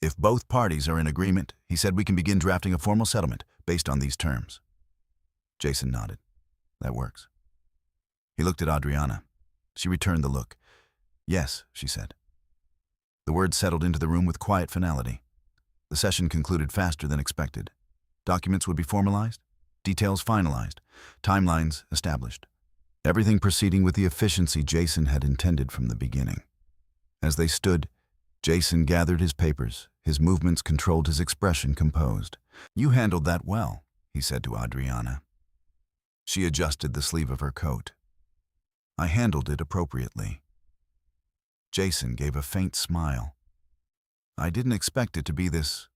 "If both parties are in agreement," he said, "we can begin drafting a formal settlement based on these terms." Jason nodded. "That works." He looked at Adriana. She returned the look. "Yes," she said. The words settled into the room with quiet finality. The session concluded faster than expected. Documents would be formalized, details finalized, timelines established. Everything proceeding with the efficiency Jason had intended from the beginning. As they stood, Jason gathered his papers, his movements controlled, his expression composed. "You handled that well," he said to Adriana. She adjusted the sleeve of her coat. "I handled it appropriately." Jason gave a faint smile. "I didn't expect it to be this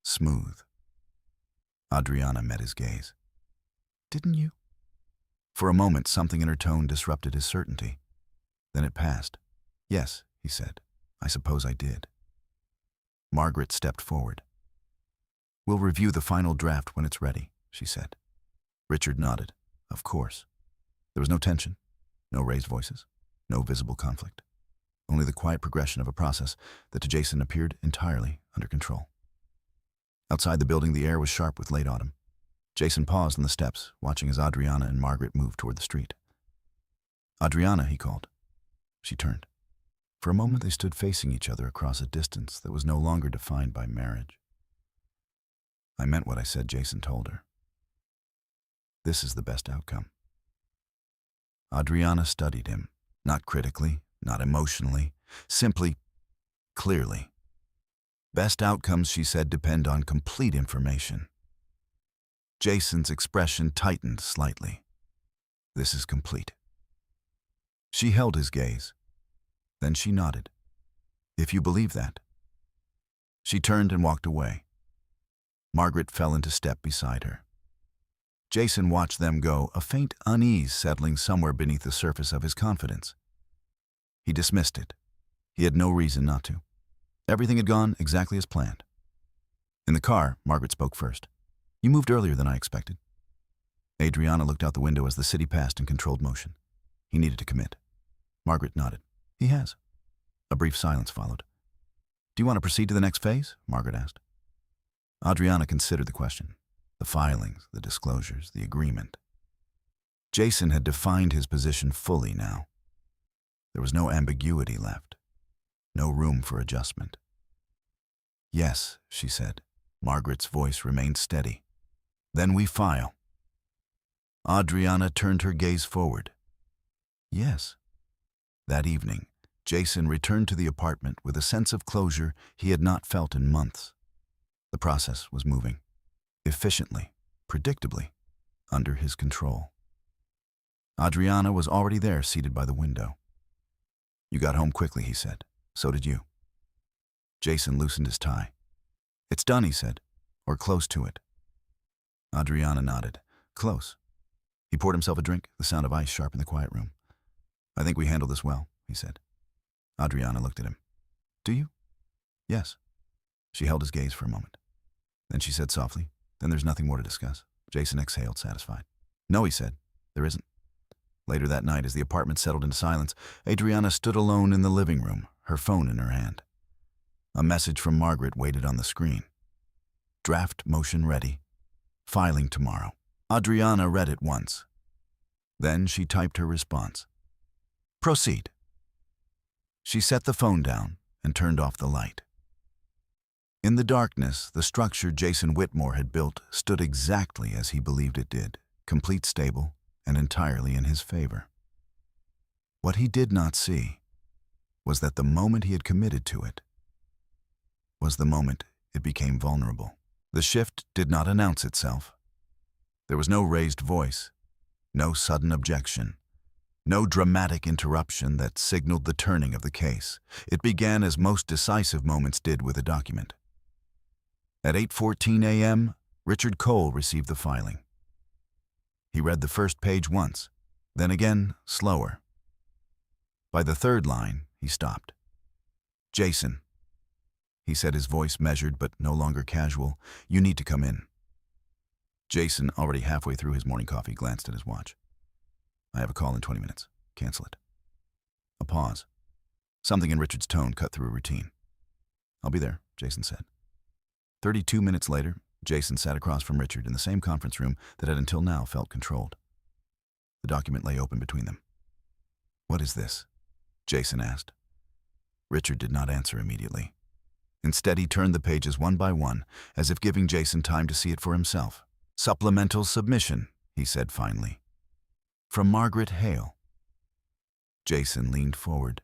smooth." Adriana met his gaze. "Didn't you?" For a moment, something in her tone disrupted his certainty. Then it passed. "Yes," he said. "I suppose I did." Margaret stepped forward. "We'll review the final draft when it's ready," she said. Richard nodded. Of course. There was no tension, no raised voices, no visible conflict. Only the quiet progression of a process that to Jason appeared entirely under control. Outside the building, the air was sharp with late autumn. Jason paused on the steps, watching as Adriana and Margaret moved toward the street. "Adriana," he called. She turned. For a moment they stood facing each other across a distance that was no longer defined by marriage. "I meant what I said," Jason told her. "This is the best outcome." Adriana studied him, not critically, not emotionally, simply, clearly. "Best outcomes," she said, "depend on complete information." Jason's expression tightened slightly. "This is complete." She held his gaze. Then she nodded. "If you believe that." She turned and walked away. Margaret fell into step beside her. Jason watched them go, a faint unease settling somewhere beneath the surface of his confidence. He dismissed it. He had no reason not to. Everything had gone exactly as planned. In the car, Margaret spoke first. "You moved earlier than I expected." Adriana looked out the window as the city passed in controlled motion. He needed to commit. Margaret nodded. "He has." A brief silence followed. "Do you want to proceed to the next phase?" Margaret asked. Adriana considered the question. The filings, the disclosures, the agreement. Jason had defined his position fully now. There was no ambiguity left. No room for adjustment. "Yes," she said. Margaret's voice remained steady. "Then we file." Adriana turned her gaze forward. "Yes." That evening, Jason returned to the apartment with a sense of closure he had not felt in months. The process was moving, efficiently, predictably, under his control. Adriana was already there, seated by the window. "You got home quickly," he said. "So did you." Jason loosened his tie. "It's done," he said, "or close to it." Adriana nodded. "Close." He poured himself a drink, the sound of ice sharp in the quiet room. "I think we handled this well," he said. Adriana looked at him. "Do you?" "Yes." She held his gaze for a moment. Then she said softly, "Then there's nothing more to discuss." Jason exhaled, satisfied. "No," he said, "there isn't." Later that night, as the apartment settled into silence, Adriana stood alone in the living room, her phone in her hand. A message from Margaret waited on the screen. "Draft motion ready. Filing tomorrow." Adriana read it once. Then she typed her response. "Proceed." She set the phone down and turned off the light. In the darkness, the structure Jason Whitmore had built stood exactly as he believed it did, complete, stable, and entirely in his favor. What he did not see was that the moment he had committed to it was the moment it became vulnerable. The shift did not announce itself. There was no raised voice, no sudden objection, no dramatic interruption that signaled the turning of the case. It began as most decisive moments did with a document. At 8:14 a.m., Richard Cole received the filing. He read the first page once, then again, slower. By the third line, he stopped. "Jason," he said, his voice measured but no longer casual, "you need to come in." Jason, already halfway through his morning coffee, glanced at his watch. "I have a call in 20 minutes. Cancel it." A pause. Something in Richard's tone cut through routine. "I'll be there," Jason said. 32 minutes later, Jason sat across from Richard in the same conference room that had until now felt controlled. The document lay open between them. "What is this?" Jason asked. Richard did not answer immediately. Instead, he turned the pages one by one, as if giving Jason time to see it for himself. "Supplemental submission," he said finally. "From Margaret Hale." Jason leaned forward.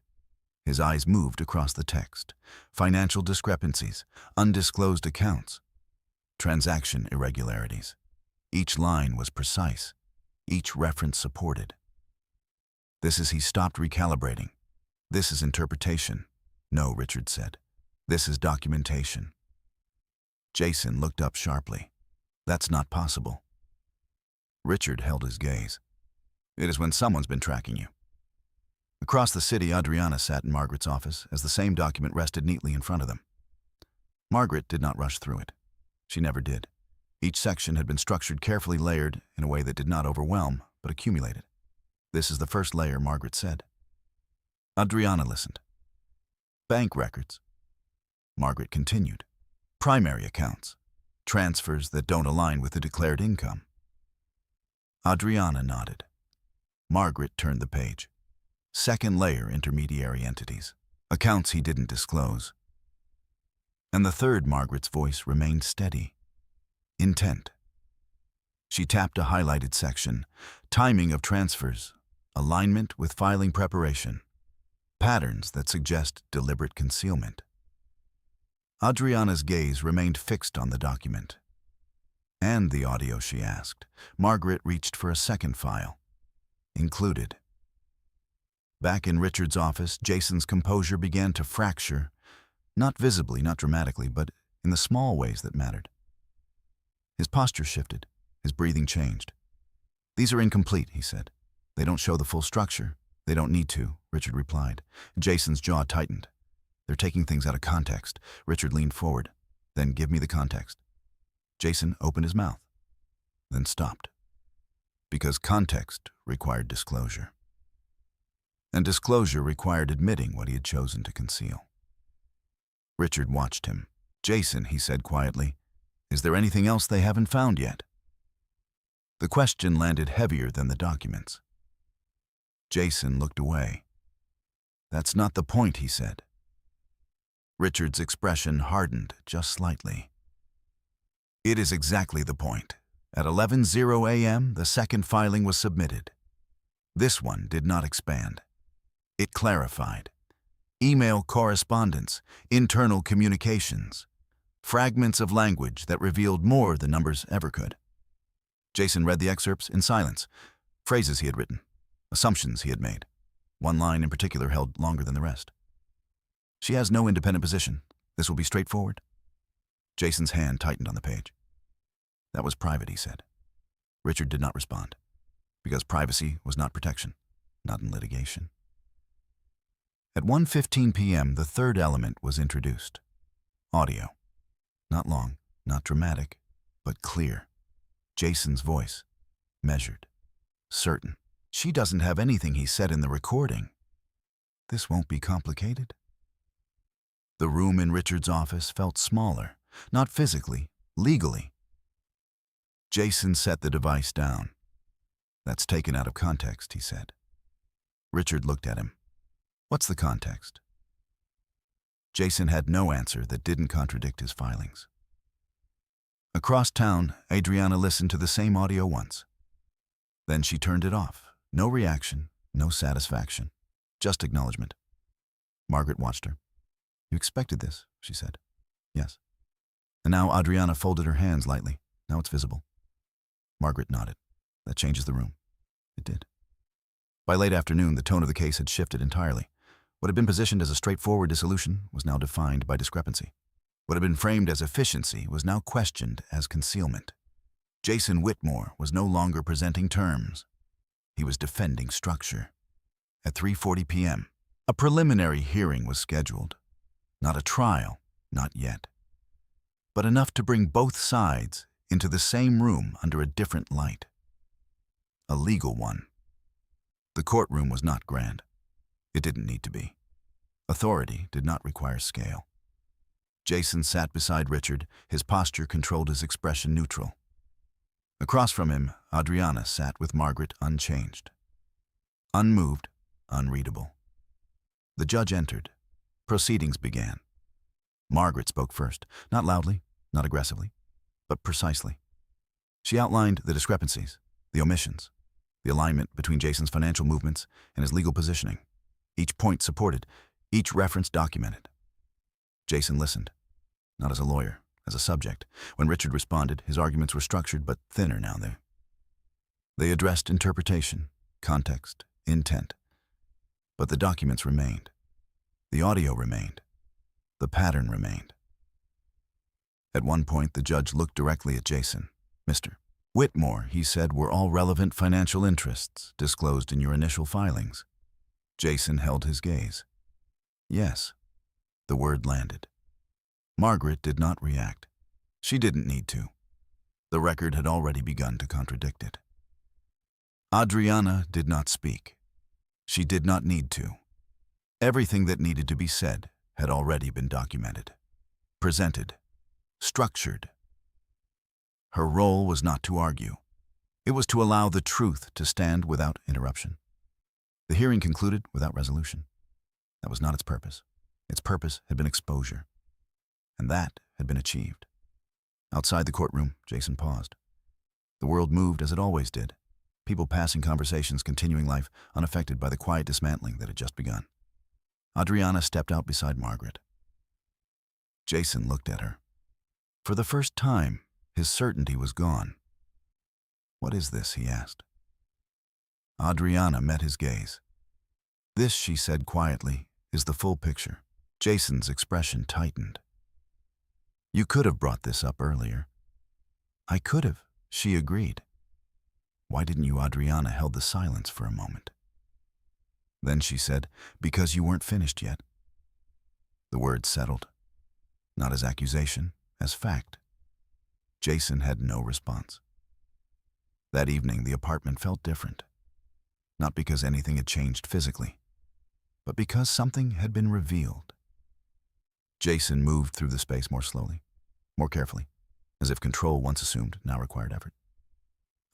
His eyes moved across the text. Financial discrepancies, undisclosed accounts, transaction irregularities. Each line was precise, each reference supported. "This is," he stopped recalibrating. "This is interpretation." "No," Richard said. "This is documentation." Jason looked up sharply. "That's not possible." Richard held his gaze. "It is when someone's been tracking you." Across the city, Adriana sat in Margaret's office as the same document rested neatly in front of them. Margaret did not rush through it. She never did. Each section had been structured, carefully layered in a way that did not overwhelm, but accumulated. "This is the first layer," Margaret said. Adriana listened. "Bank records." Margaret continued. "Primary accounts. Transfers that don't align with the declared income." Adriana nodded. Margaret turned the page. "Second layer, intermediary entities. Accounts he didn't disclose." And the third, Margaret's voice remained steady. "Intent." She tapped a highlighted section. "Timing of transfers. Alignment with filing preparation. Patterns that suggest deliberate concealment." Adriana's gaze remained fixed on the document. "And the audio?" she asked. Margaret reached for a second file. "Included." Back in Richard's office, Jason's composure began to fracture, not visibly, not dramatically, but in the small ways that mattered. His posture shifted. His breathing changed. "These are incomplete," he said. "They don't show the full structure." "They don't need to," Richard replied. Jason's jaw tightened. "They're taking things out of context." Richard leaned forward. "Then give me the context." Jason opened his mouth, then stopped. Because context required disclosure. And disclosure required admitting what he had chosen to conceal. Richard watched him. "Jason," he said quietly, "is there anything else they haven't found yet?" The question landed heavier than the documents. Jason looked away. "That's not the point," he said. Richard's expression hardened just slightly. "It is exactly the point. At 11:00 a.m., the second filing was submitted. This one did not expand. It clarified. Email correspondence, internal communications, fragments of language that revealed more than numbers ever could." Jason read the excerpts in silence, phrases he had written, assumptions he had made. One line in particular held longer than the rest. "She has no independent position. This will be straightforward." Jason's hand tightened on the page. "That was private," he said. Richard did not respond, because privacy was not protection, not in litigation. At 1:15 p.m., the third element was introduced. Audio. Not long, not dramatic, but clear. Jason's voice. Measured. Certain. "She doesn't have anything he said in the recording. This won't be complicated." The room in Richard's office felt smaller, not physically, legally. Jason set the device down. "That's taken out of context," he said. Richard looked at him. "What's the context?" Jason had no answer that didn't contradict his filings. Across town, Adriana listened to the same audio once. Then she turned it off. No reaction, no satisfaction, just acknowledgement. Margaret watched her. "You expected this," she said. "Yes." And now Adriana folded her hands lightly. Now it's visible. Margaret nodded. That changes the room. It did. By late afternoon, the tone of the case had shifted entirely. What had been positioned as a straightforward dissolution was now defined by discrepancy. What had been framed as efficiency was now questioned as concealment. Jason Whitmore was no longer presenting terms. He was defending structure. At 3:40 p.m., a preliminary hearing was scheduled. Not a trial, not yet, but enough to bring both sides into the same room under a different light. A legal one. The courtroom was not grand. It didn't need to be. Authority did not require scale. Jason sat beside Richard, his posture controlled, his expression neutral. Across from him, Adriana sat with Margaret unchanged. Unmoved, unreadable. The judge entered. Proceedings began. Margaret spoke first, not loudly, not aggressively, but precisely. She outlined the discrepancies, the omissions, the alignment between Jason's financial movements and his legal positioning. Each point supported, each reference documented. Jason listened, not as a lawyer, as a subject. When Richard responded, his arguments were structured but thinner now. They addressed interpretation, context, intent. But the documents remained. The audio remained. The pattern remained. At one point, the judge looked directly at Jason. "Mr. Whitmore," he said, "were all relevant financial interests disclosed in your initial filings?" Jason held his gaze. "Yes." The word landed. Margaret did not react. She didn't need to. The record had already begun to contradict it. Adriana did not speak. She did not need to. Everything that needed to be said had already been documented, presented, structured. Her role was not to argue. It was to allow the truth to stand without interruption. The hearing concluded without resolution. That was not its purpose. Its purpose had been exposure. And that had been achieved. Outside the courtroom, Jason paused. The world moved as it always did. People passing conversations, continuing life, unaffected by the quiet dismantling that had just begun. Adriana stepped out beside Margaret. Jason looked at her. For the first time, his certainty was gone. "What is this?" he asked. Adriana met his gaze. "This," she said quietly, "is the full picture." Jason's expression tightened. "You could have brought this up earlier." "I could have," she agreed. "Why didn't you?" Adriana held the silence for a moment. Then she said, "Because you weren't finished yet." The words settled, not as accusation, as fact. Jason had no response. That evening, the apartment felt different. Not because anything had changed physically, but because something had been revealed. Jason moved through the space more slowly, more carefully, as if control once assumed now required effort.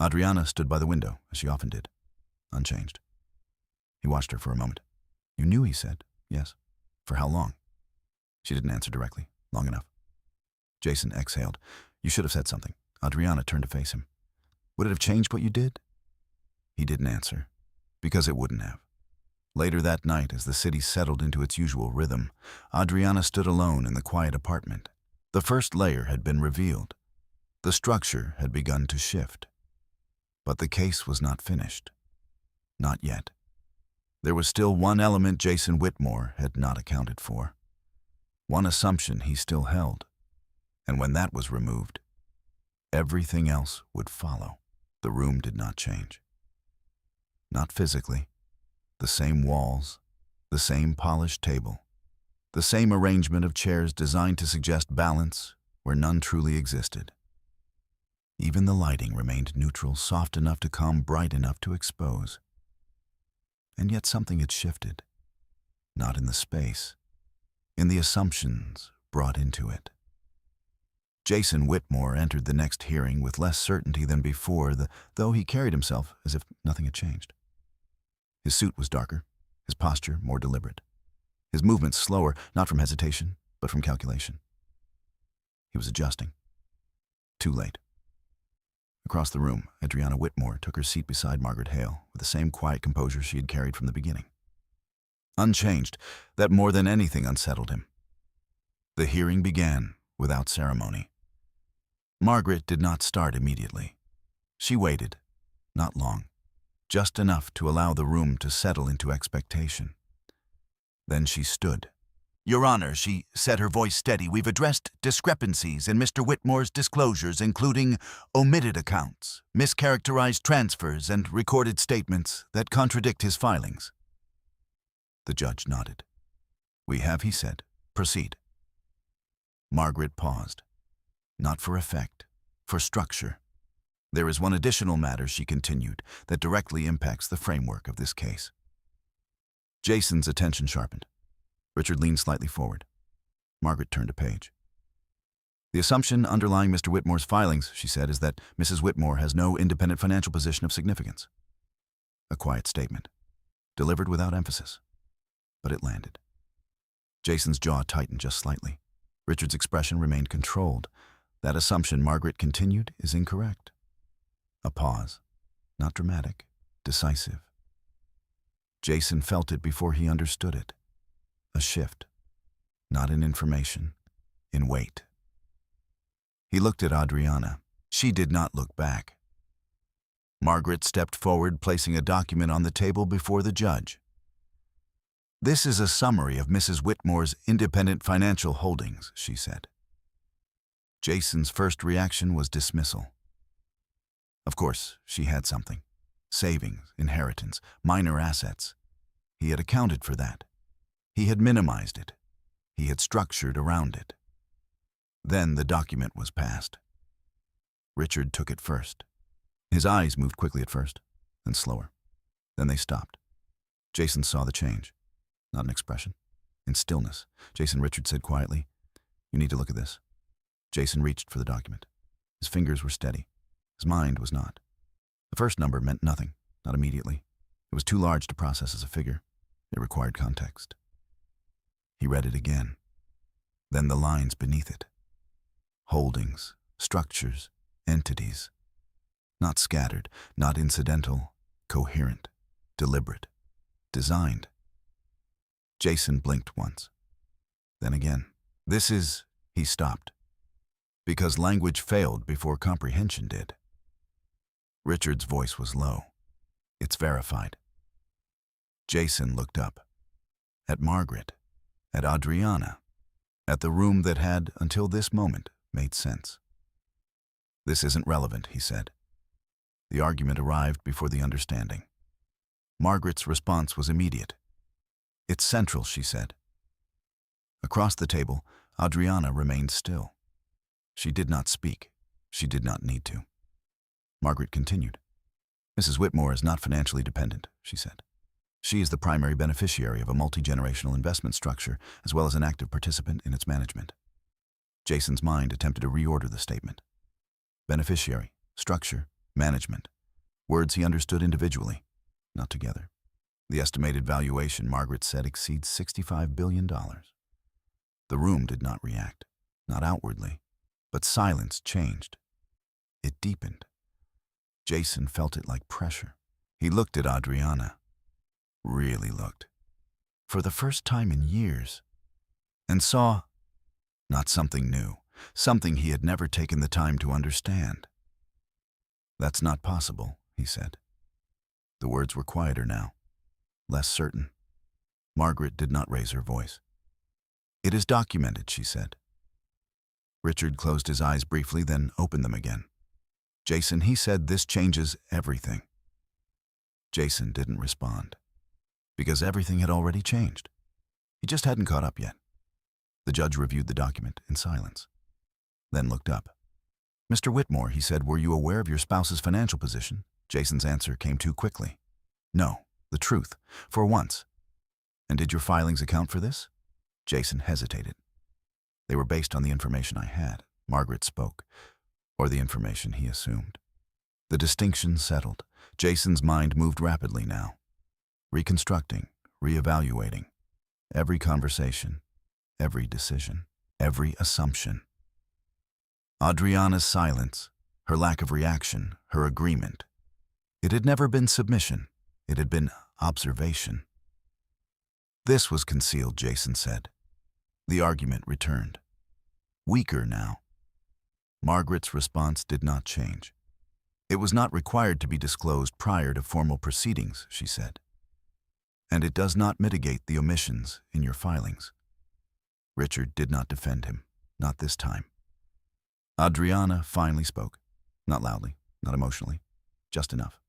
Adriana stood by the window, as she often did, unchanged. He watched her for a moment. "You knew," he said. "Yes." "For how long?" She didn't answer directly. "Long enough." Jason exhaled. "You should have said something." Adriana turned to face him. "Would it have changed what you did?" He didn't answer, because it wouldn't have. Later that night, as the city settled into its usual rhythm, Adriana stood alone in the quiet apartment. The first layer had been revealed. The structure had begun to shift. But the case was not finished. Not yet. There was still one element Jason Whitmore had not accounted for. One assumption he still held. And when that was removed, everything else would follow. The room did not change. Not physically. The same walls, the same polished table, the same arrangement of chairs designed to suggest balance where none truly existed. Even the lighting remained neutral, soft enough to calm, bright enough to expose. And yet something had shifted, not in the space, in the assumptions brought into it. Jason Whitmore entered the next hearing with less certainty than before, though he carried himself as if nothing had changed. His suit was darker, his posture more deliberate, his movements slower, not from hesitation, but from calculation. He was adjusting. Too late. Across the room, Adriana Whitmore took her seat beside Margaret Hale with the same quiet composure she had carried from the beginning. Unchanged, that more than anything unsettled him. The hearing began without ceremony. Margaret did not start immediately. She waited, not long, just enough to allow the room to settle into expectation. Then she stood. "Your Honor," she said, her voice steady, "we've addressed discrepancies in Mr. Whitmore's disclosures, including omitted accounts, mischaracterized transfers, and recorded statements that contradict his filings." The judge nodded. "We have," he said. "Proceed." Margaret paused. Not for effect, for structure. "There is one additional matter," she continued, "that directly impacts the framework of this case." Jason's attention sharpened. Richard leaned slightly forward. Margaret turned a page. "The assumption underlying Mr. Whitmore's filings," she said, "is that Mrs. Whitmore has no independent financial position of significance." A quiet statement, delivered without emphasis, but it landed. Jason's jaw tightened just slightly. Richard's expression remained controlled. "That assumption," Margaret continued, "is incorrect." A pause, not dramatic, decisive. Jason felt it before he understood it. A shift, not in information, in weight. He looked at Adriana. She did not look back. Margaret stepped forward, placing a document on the table before the judge. "This is a summary of Mrs. Whitmore's independent financial holdings," she said. Jason's first reaction was dismissal. Of course, she had something. Savings, inheritance, minor assets. He had accounted for that. He had minimized it. He had structured around it. Then the document was passed. Richard took it first. His eyes moved quickly at first, then slower. Then they stopped. Jason saw the change. Not an expression. In stillness, Richard said quietly, "You need to look at this." Jason reached for the document. His fingers were steady. His mind was not. The first number meant nothing, not immediately. It was too large to process as a figure. It required context. He read it again. Then the lines beneath it. Holdings, structures, entities. Not scattered, not incidental, coherent, deliberate, designed. Jason blinked once. Then again. "This is..." He stopped. Because language failed before comprehension did. Richard's voice was low. "It's verified." Jason looked up. At Margaret. At Adriana. At the room that had, until this moment, made sense. "This isn't relevant," he said. The argument arrived before the understanding. Margaret's response was immediate. "It's central," she said. Across the table, Adriana remained still. She did not speak. She did not need to. Margaret continued. "Mrs. Whitmore is not financially dependent," she said. "She is the primary beneficiary of a multi-generational investment structure, as well as an active participant in its management." Jason's mind attempted to reorder the statement. Beneficiary, structure, management. Words he understood individually, not together. The estimated valuation, Margaret said, exceeds $65 billion. The room did not react, not outwardly, but silence changed. It deepened. Jason felt it like pressure. He looked at Adriana. Really looked. For the first time in years. And saw, not something new, something he had never taken the time to understand. "That's not possible," he said. The words were quieter now, less certain. Margaret did not raise her voice. "It is documented," she said. Richard closed his eyes briefly, then opened them again. "Jason," he said, "this changes everything." Jason didn't respond. Because everything had already changed. He just hadn't caught up yet. The judge reviewed the document in silence, then looked up. "Mr. Whitmore," he said, "were you aware of your spouse's financial position?" Jason's answer came too quickly. "No, the truth, for once." "And did your filings account for this?" Jason hesitated. "They were based on the information I had," Margaret spoke, or the information he assumed. The distinction settled. Jason's mind moved rapidly now. Reconstructing, reevaluating. Every conversation, every decision, every assumption. Adriana's silence, her lack of reaction, her agreement. It had never been submission. It had been observation. "This was concealed," Jason said. The argument returned. Weaker now. Margaret's response did not change. It was not required to be disclosed prior to formal proceedings, she said. And it does not mitigate the omissions in your filings. Richard did not defend him, not this time. Adriana finally spoke, not loudly, not emotionally, just enough.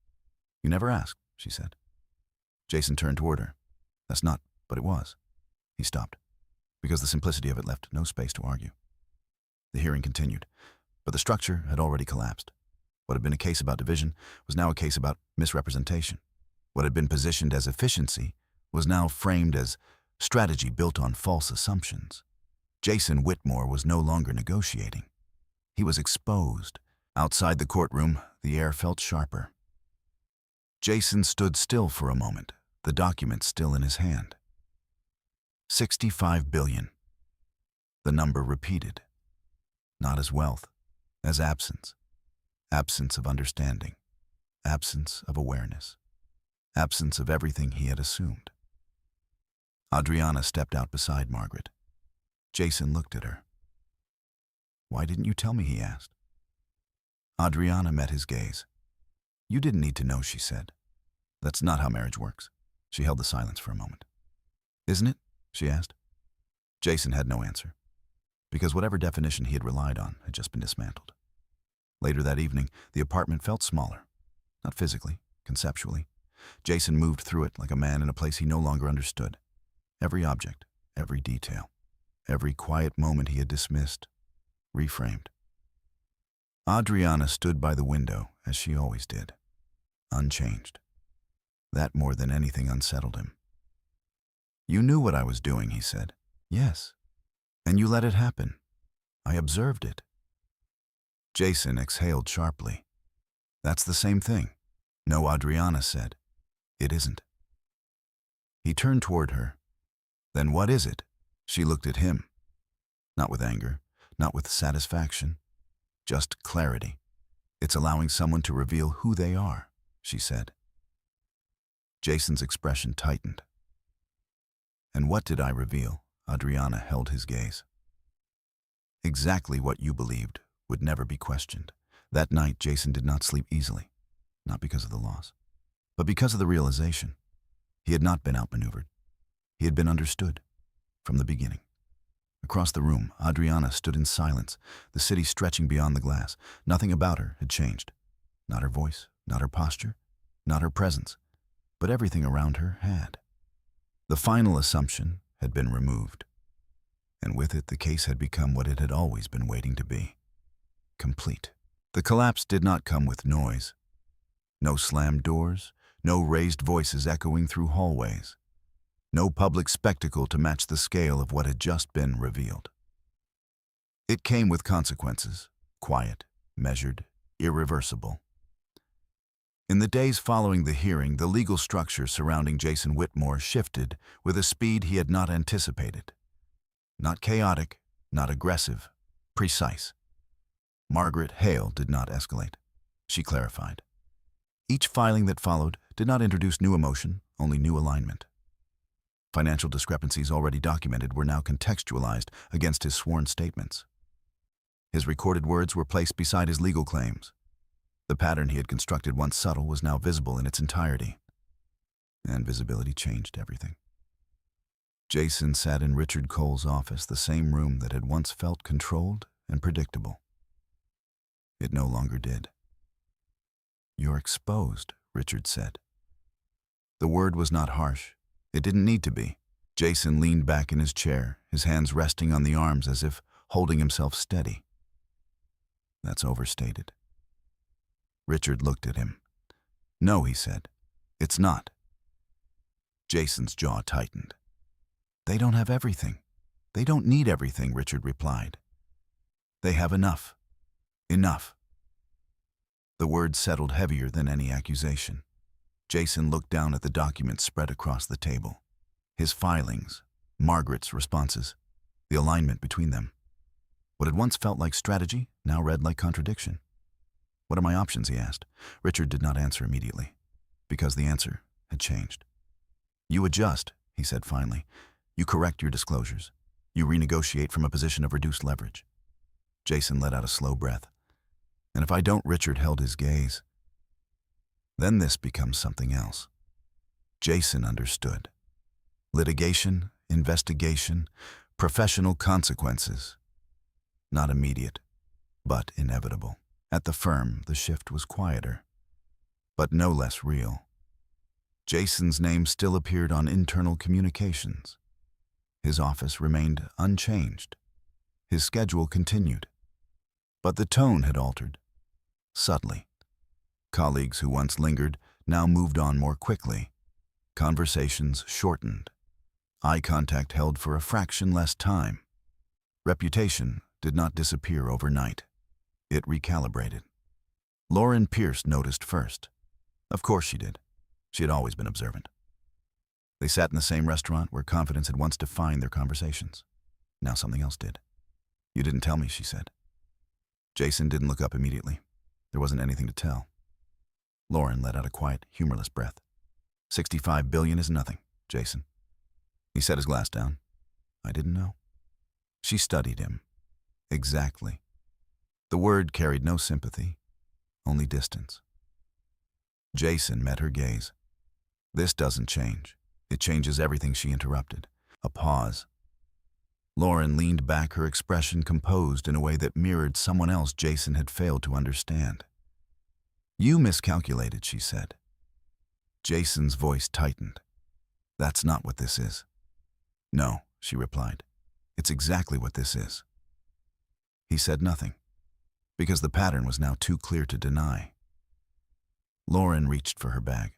You never asked, she said. Jason turned toward her. That's not, but it was. He stopped, because the simplicity of it left no space to argue. The hearing continued, but the structure had already collapsed. What had been a case about division was now a case about misrepresentation. What had been positioned as efficiency was now framed as strategy built on false assumptions. Jason Whitmore was no longer negotiating. He was exposed. Outside the courtroom, the air felt sharper. Jason stood still for a moment, the document still in his hand. 65 billion. The number repeated. Not as wealth, as absence. Absence of understanding. Absence of awareness. Absence of everything he had assumed. Adriana stepped out beside Margaret. Jason looked at her. Why didn't you tell me, he asked. Adriana met his gaze. You didn't need to know, she said. That's not how marriage works. She held the silence for a moment. Isn't it? She asked. Jason had no answer, because whatever definition he had relied on had just been dismantled. Later that evening, the apartment felt smaller. Not physically, conceptually. Jason moved through it like a man in a place he no longer understood. Every object, every detail, every quiet moment he had dismissed, reframed. Adriana stood by the window, as she always did, unchanged. That more than anything unsettled him. You knew what I was doing, he said. Yes. And you let it happen. I observed it. Jason exhaled sharply. That's the same thing. No, Adriana said. It isn't. He turned toward her. Then what is it? She looked at him. Not with anger, not with satisfaction, just clarity. It's allowing someone to reveal who they are, she said. Jason's expression tightened. And what did I reveal? Adriana held his gaze. Exactly what you believed would never be questioned. That night, Jason did not sleep easily, not because of the loss, but because of the realization. He had not been outmaneuvered. He had been understood from the beginning. Across the room, Adriana stood in silence, the city stretching beyond the glass. Nothing about her had changed. Not her voice, not her posture, not her presence, but everything around her had. The final assumption had been removed, and with it the case had become what it had always been waiting to be. Complete. The collapse did not come with noise. No slammed doors, no raised voices echoing through hallways. No public spectacle to match the scale of what had just been revealed. It came with consequences, quiet, measured, irreversible. In the days following the hearing, the legal structure surrounding Jason Whitmore shifted with a speed he had not anticipated. Not chaotic, not aggressive, precise. Margaret Hale did not escalate. She clarified. Each filing that followed did not introduce new emotion, only new alignment. Financial discrepancies already documented were now contextualized against his sworn statements. His recorded words were placed beside his legal claims. The pattern he had constructed, once subtle, was now visible in its entirety. And visibility changed everything. Jason sat in Richard Cole's office, the same room that had once felt controlled and predictable. It no longer did. You're exposed, Richard said. The word was not harsh. It didn't need to be. Jason leaned back in his chair, his hands resting on the arms as if holding himself steady. That's overstated. Richard looked at him. No, he said. It's not. Jason's jaw tightened. They don't have everything. They don't need everything, Richard replied. They have enough. Enough. The word settled heavier than any accusation. Jason looked down at the documents spread across the table. His filings, Margaret's responses, the alignment between them. What had once felt like strategy now read like contradiction. What are my options, he asked. Richard did not answer immediately, because the answer had changed. You adjust, he said finally. You correct your disclosures. You renegotiate from a position of reduced leverage. Jason let out a slow breath. And if I don't, Richard held his gaze. Then this becomes something else. Jason understood. Litigation, investigation, professional consequences. Not immediate, but inevitable. At the firm, the shift was quieter, but no less real. Jason's name still appeared on internal communications. His office remained unchanged. His schedule continued. But the tone had altered. Subtly. Colleagues who once lingered now moved on more quickly. Conversations shortened. Eye contact held for a fraction less time. Reputation did not disappear overnight. It recalibrated. Lauren Pierce noticed first. Of course she did. She had always been observant. They sat in the same restaurant where confidence had once defined their conversations. Now something else did. You didn't tell me, she said. Jason didn't look up immediately. There wasn't anything to tell. Lauren let out a quiet, humorless breath. 65 billion is nothing, Jason. He set his glass down. I didn't know. She studied him. Exactly. The word carried no sympathy, only distance. Jason met her gaze. This doesn't change. It changes everything, she interrupted. A pause. Lauren leaned back, her expression composed in a way that mirrored someone else Jason had failed to understand. You miscalculated, she said. Jason's voice tightened. That's not what this is. No, she replied. It's exactly what this is. He said nothing, because the pattern was now too clear to deny. Lauren reached for her bag.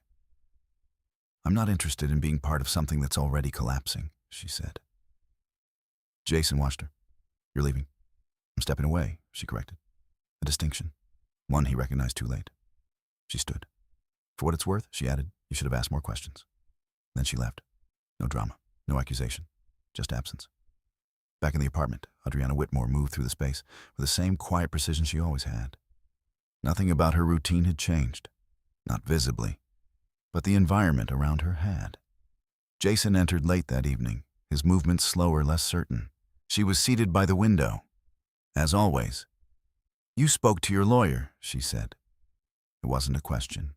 I'm not interested in being part of something that's already collapsing, she said. Jason watched her. You're leaving. I'm stepping away, she corrected. A distinction. One he recognized too late. She stood. For what it's worth, she added, you should have asked more questions. Then she left. No drama, no accusation, just absence. Back in the apartment, Adriana Whitmore moved through the space with the same quiet precision she always had. Nothing about her routine had changed, not visibly, but the environment around her had. Jason entered late that evening, his movements slower, less certain. She was seated by the window. As always. You spoke to your lawyer, she said. It wasn't a question.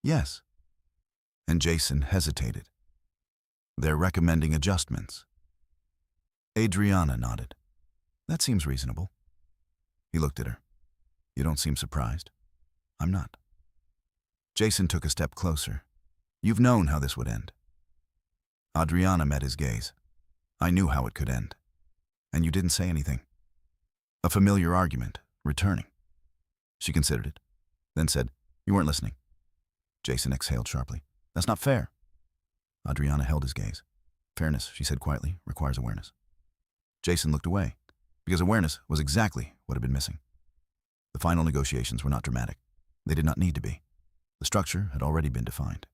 Yes. And Jason hesitated. They're recommending adjustments. Adriana nodded. That seems reasonable. He looked at her. You don't seem surprised. I'm not. Jason took a step closer. You've known how this would end. Adriana met his gaze. I knew how it could end. And you didn't say anything. A familiar argument, returning. She considered it, then said, you weren't listening. Jason exhaled sharply. That's not fair. Adriana held his gaze. Fairness, she said quietly, requires awareness. Jason looked away, because awareness was exactly what had been missing. The final negotiations were not dramatic. They did not need to be. The structure had already been defined.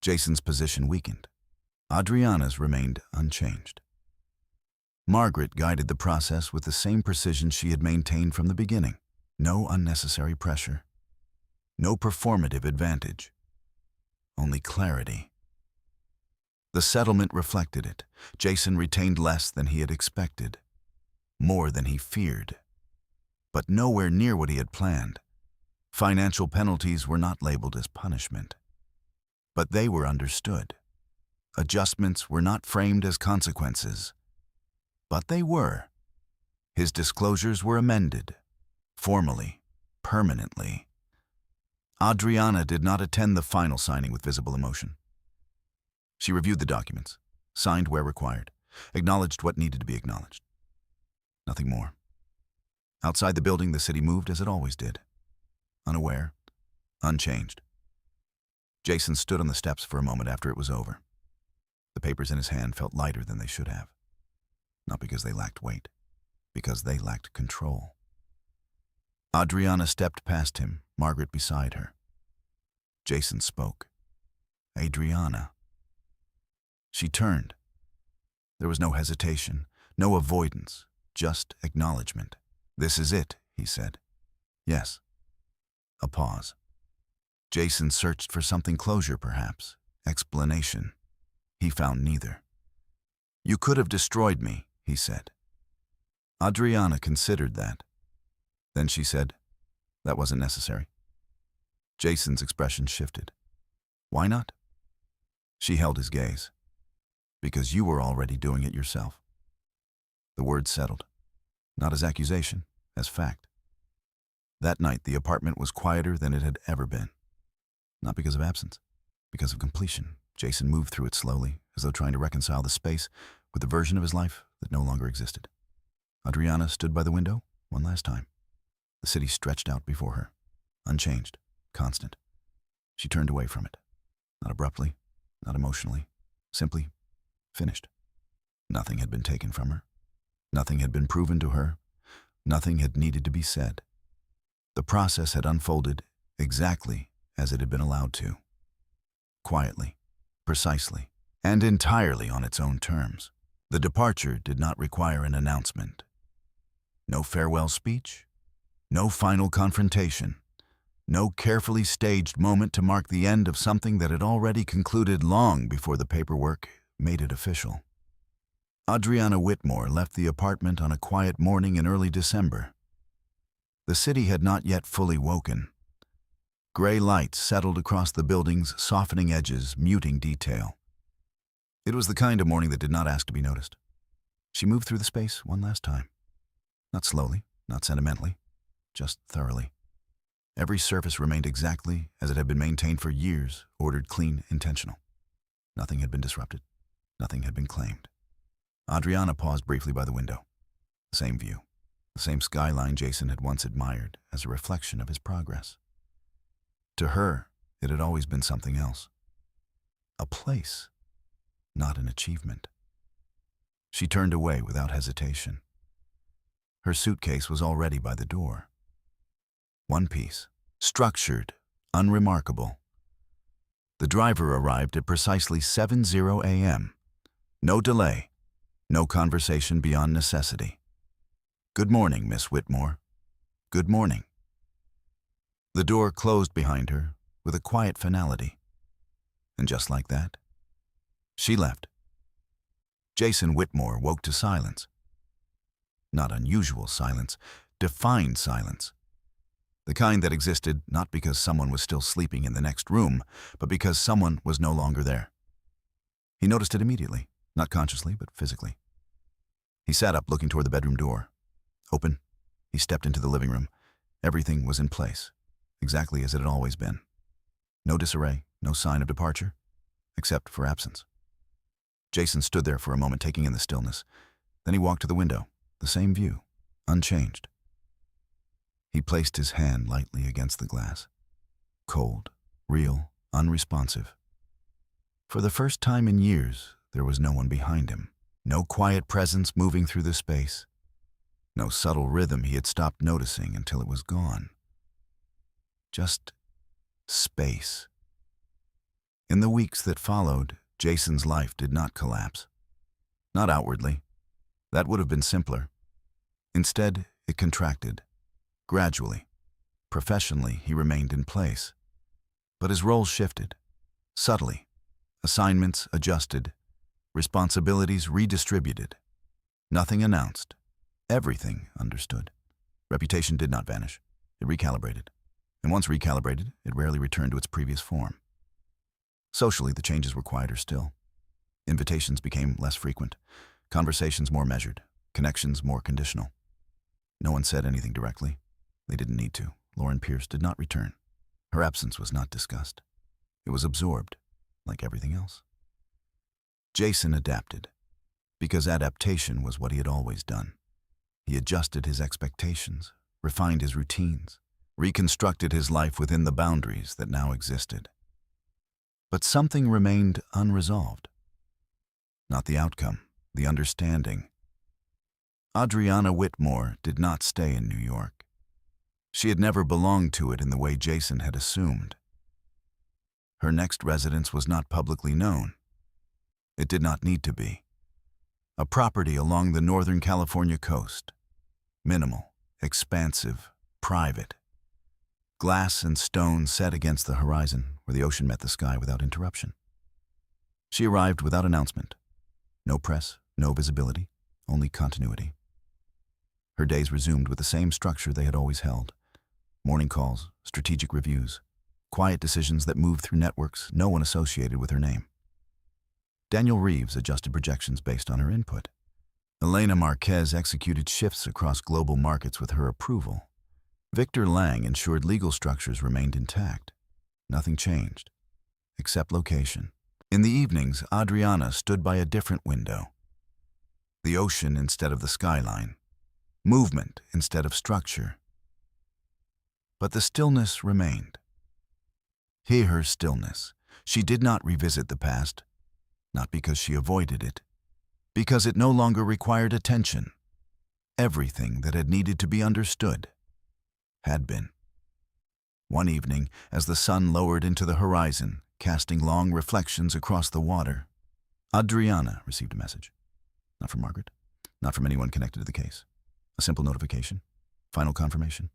Jason's position weakened. Adriana's remained unchanged. Margaret guided the process with the same precision she had maintained from the beginning. No unnecessary pressure. No performative advantage. Only clarity. The settlement reflected it. Jason retained less than he had expected. More than he feared. But nowhere near what he had planned. Financial penalties were not labeled as punishment. But they were understood. Adjustments were not framed as consequences. But they were. His disclosures were amended. Formally. Permanently. Adriana did not attend the final signing with visible emotion. She reviewed the documents, signed where required, acknowledged what needed to be acknowledged. Nothing more. Outside the building, the city moved as it always did. Unaware, unchanged. Jason stood on the steps for a moment after it was over. The papers in his hand felt lighter than they should have. Not because they lacked weight, because they lacked control. Adriana stepped past him, Margaret beside her. Jason spoke. Adriana. She turned. There was no hesitation, no avoidance, just acknowledgement. This is it, he said. Yes. A pause. Jason searched for something closure, perhaps, explanation. He found neither. You could have destroyed me, he said. Adriana considered that. Then she said, "That wasn't necessary." Jason's expression shifted. "Why not?" She held his gaze. "Because you were already doing it yourself." The words settled, not as accusation, as fact. That night, the apartment was quieter than it had ever been. Not because of absence, because of completion. Jason moved through it slowly, as though trying to reconcile the space with the version of his life that no longer existed. Adriana stood by the window one last time. The city stretched out before her, unchanged, constant. She turned away from it, not abruptly, not emotionally, simply finished. Nothing had been taken from her. Nothing had been proven to her. Nothing had needed to be said. The process had unfolded exactly as it had been allowed to. Quietly, precisely, and entirely on its own terms. The departure did not require an announcement. No farewell speech, no final confrontation, no carefully staged moment to mark the end of something that had already concluded long before the paperwork made it official. Adriana Whitmore left the apartment on a quiet morning in early December. The city had not yet fully woken. Gray lights settled across the building's softening edges, muting detail. It was the kind of morning that did not ask to be noticed. She moved through the space one last time. Not slowly, not sentimentally, just thoroughly. Every surface remained exactly as it had been maintained for years, ordered, clean, intentional. Nothing had been disrupted. Nothing had been claimed. Adriana paused briefly by the window. The same view, the same skyline Jason had once admired as a reflection of his progress. To her, it had always been something else. A place, not an achievement. She turned away without hesitation. Her suitcase was already by the door. One piece, structured, unremarkable. The driver arrived at precisely 7:00 a.m. No delay. No conversation beyond necessity. "Good morning, Miss Whitmore." "Good morning." The door closed behind her with a quiet finality. And just like that, she left. Jason Whitmore woke to silence. Not unusual silence, defined silence. The kind that existed not because someone was still sleeping in the next room, but because someone was no longer there. He noticed it immediately. Not consciously, but physically. He sat up, looking toward the bedroom door. Open, he stepped into the living room. Everything was in place, exactly as it had always been. No disarray, no sign of departure, except for absence. Jason stood there for a moment, taking in the stillness. Then he walked to the window, the same view, unchanged. He placed his hand lightly against the glass. Cold, real, unresponsive. For the first time in years, there was no one behind him. No quiet presence moving through the space. No subtle rhythm he had stopped noticing until it was gone. Just space. In the weeks that followed, Jason's life did not collapse. Not outwardly. That would have been simpler. Instead, it contracted. Gradually. Professionally, he remained in place. But his role shifted. Subtly. Assignments adjusted. Responsibilities redistributed. Nothing announced. Everything understood. Reputation did not vanish. It recalibrated. And once recalibrated, it rarely returned to its previous form. Socially, the changes were quieter still. Invitations became less frequent. Conversations more measured. Connections more conditional. No one said anything directly. They didn't need to. Lauren Pierce did not return. Her absence was not discussed. It was absorbed, like everything else. Jason adapted, because adaptation was what he had always done. He adjusted his expectations, refined his routines, reconstructed his life within the boundaries that now existed. But something remained unresolved. Not the outcome, the understanding. Adriana Whitmore did not stay in New York. She had never belonged to it in the way Jason had assumed. Her next residence was not publicly known. It did not need to be. A property along the Northern California coast. Minimal, expansive, private. Glass and stone set against the horizon where the ocean met the sky without interruption. She arrived without announcement. No press, no visibility, only continuity. Her days resumed with the same structure they had always held. Morning calls, strategic reviews, quiet decisions that moved through networks no one associated with her name. Daniel Reeves adjusted projections based on her input. Elena Marquez executed shifts across global markets with her approval. Victor Lang ensured legal structures remained intact. Nothing changed, except location. In the evenings, Adriana stood by a different window. The ocean instead of the skyline. Movement instead of structure. But the stillness remained. Hear her stillness. She did not revisit the past, not because she avoided it, because it no longer required attention. Everything that had needed to be understood had been. One evening, as the sun lowered into the horizon, casting long reflections across the water, Adriana received a message. Not from Margaret, not from anyone connected to the case. A simple notification. Final confirmation.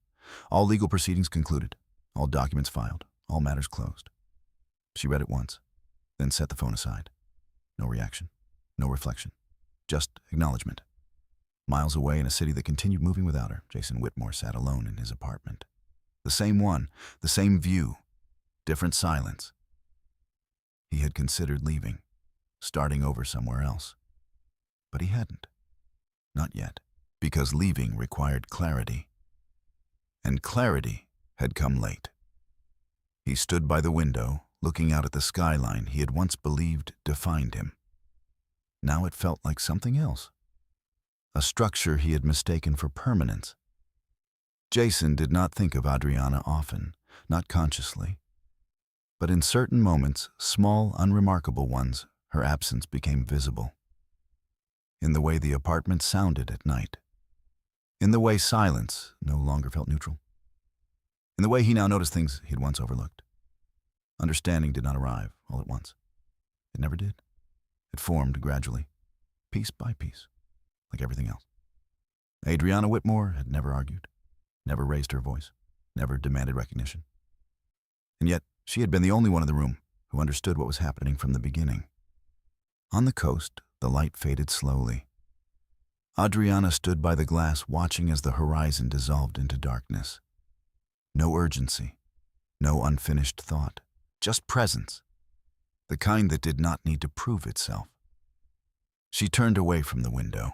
All legal proceedings concluded. All documents filed. All matters closed. She read it once, then set the phone aside. No reaction. No reflection. Just acknowledgement. Miles away in a city that continued moving without her, Jason Whitmore sat alone in his apartment. The same one, the same view, different silence. He had considered leaving, starting over somewhere else. But he hadn't. Not yet, because leaving required clarity. And clarity had come late. He stood by the window, looking out at the skyline he had once believed defined him. Now it felt like something else. A structure he had mistaken for permanence. Jason did not think of Adriana often, not consciously. But in certain moments, small, unremarkable ones, her absence became visible. In the way the apartment sounded at night. In the way silence no longer felt neutral. In the way he now noticed things he had once overlooked. Understanding did not arrive all at once. It never did. It formed gradually, piece by piece, like everything else. Adriana Whitmore had never argued, never raised her voice, never demanded recognition. And yet, she had been the only one in the room who understood what was happening from the beginning. On the coast, the light faded slowly. Adriana stood by the glass watching as the horizon dissolved into darkness. No urgency, no unfinished thought, just presence, the kind that did not need to prove itself. She turned away from the window,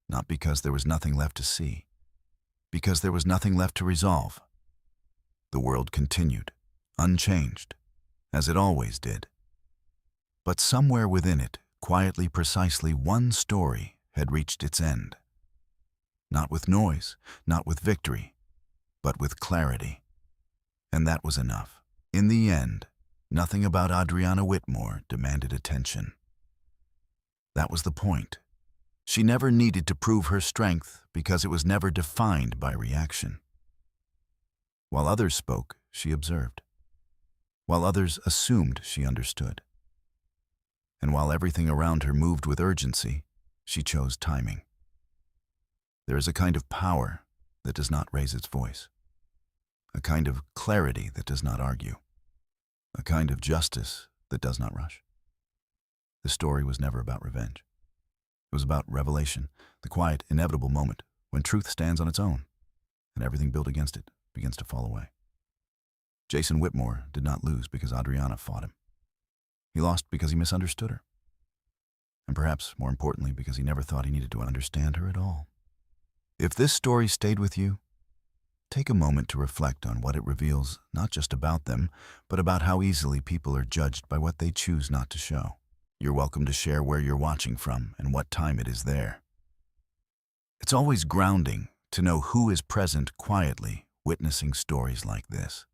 not because there was nothing left to see, because there was nothing left to resolve. The world continued, unchanged, as it always did. But somewhere within it, quietly, precisely one story had reached its end. Not with noise, not with victory, but with clarity. And that was enough. In the end, nothing about Adriana Whitmore demanded attention. That was the point. She never needed to prove her strength because it was never defined by reaction. While others spoke, she observed. While others assumed she understood. And while everything around her moved with urgency, she chose timing. There is a kind of power that does not raise its voice. A kind of clarity that does not argue. A kind of justice that does not rush. The story was never about revenge. It was about revelation, the quiet, inevitable moment when truth stands on its own, and everything built against it begins to fall away. Jason Whitmore did not lose because Adriana fought him. He lost because he misunderstood her. And perhaps, more importantly, because he never thought he needed to understand her at all. If this story stayed with you, take a moment to reflect on what it reveals, not just about them, but about how easily people are judged by what they choose not to show. You're welcome to share where you're watching from and what time it is there. It's always grounding to know who is present quietly, witnessing stories like this.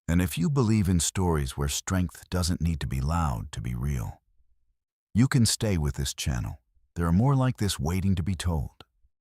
And if you believe in stories where strength doesn't need to be loud to be real, you can stay with this channel. There are more like this waiting to be told.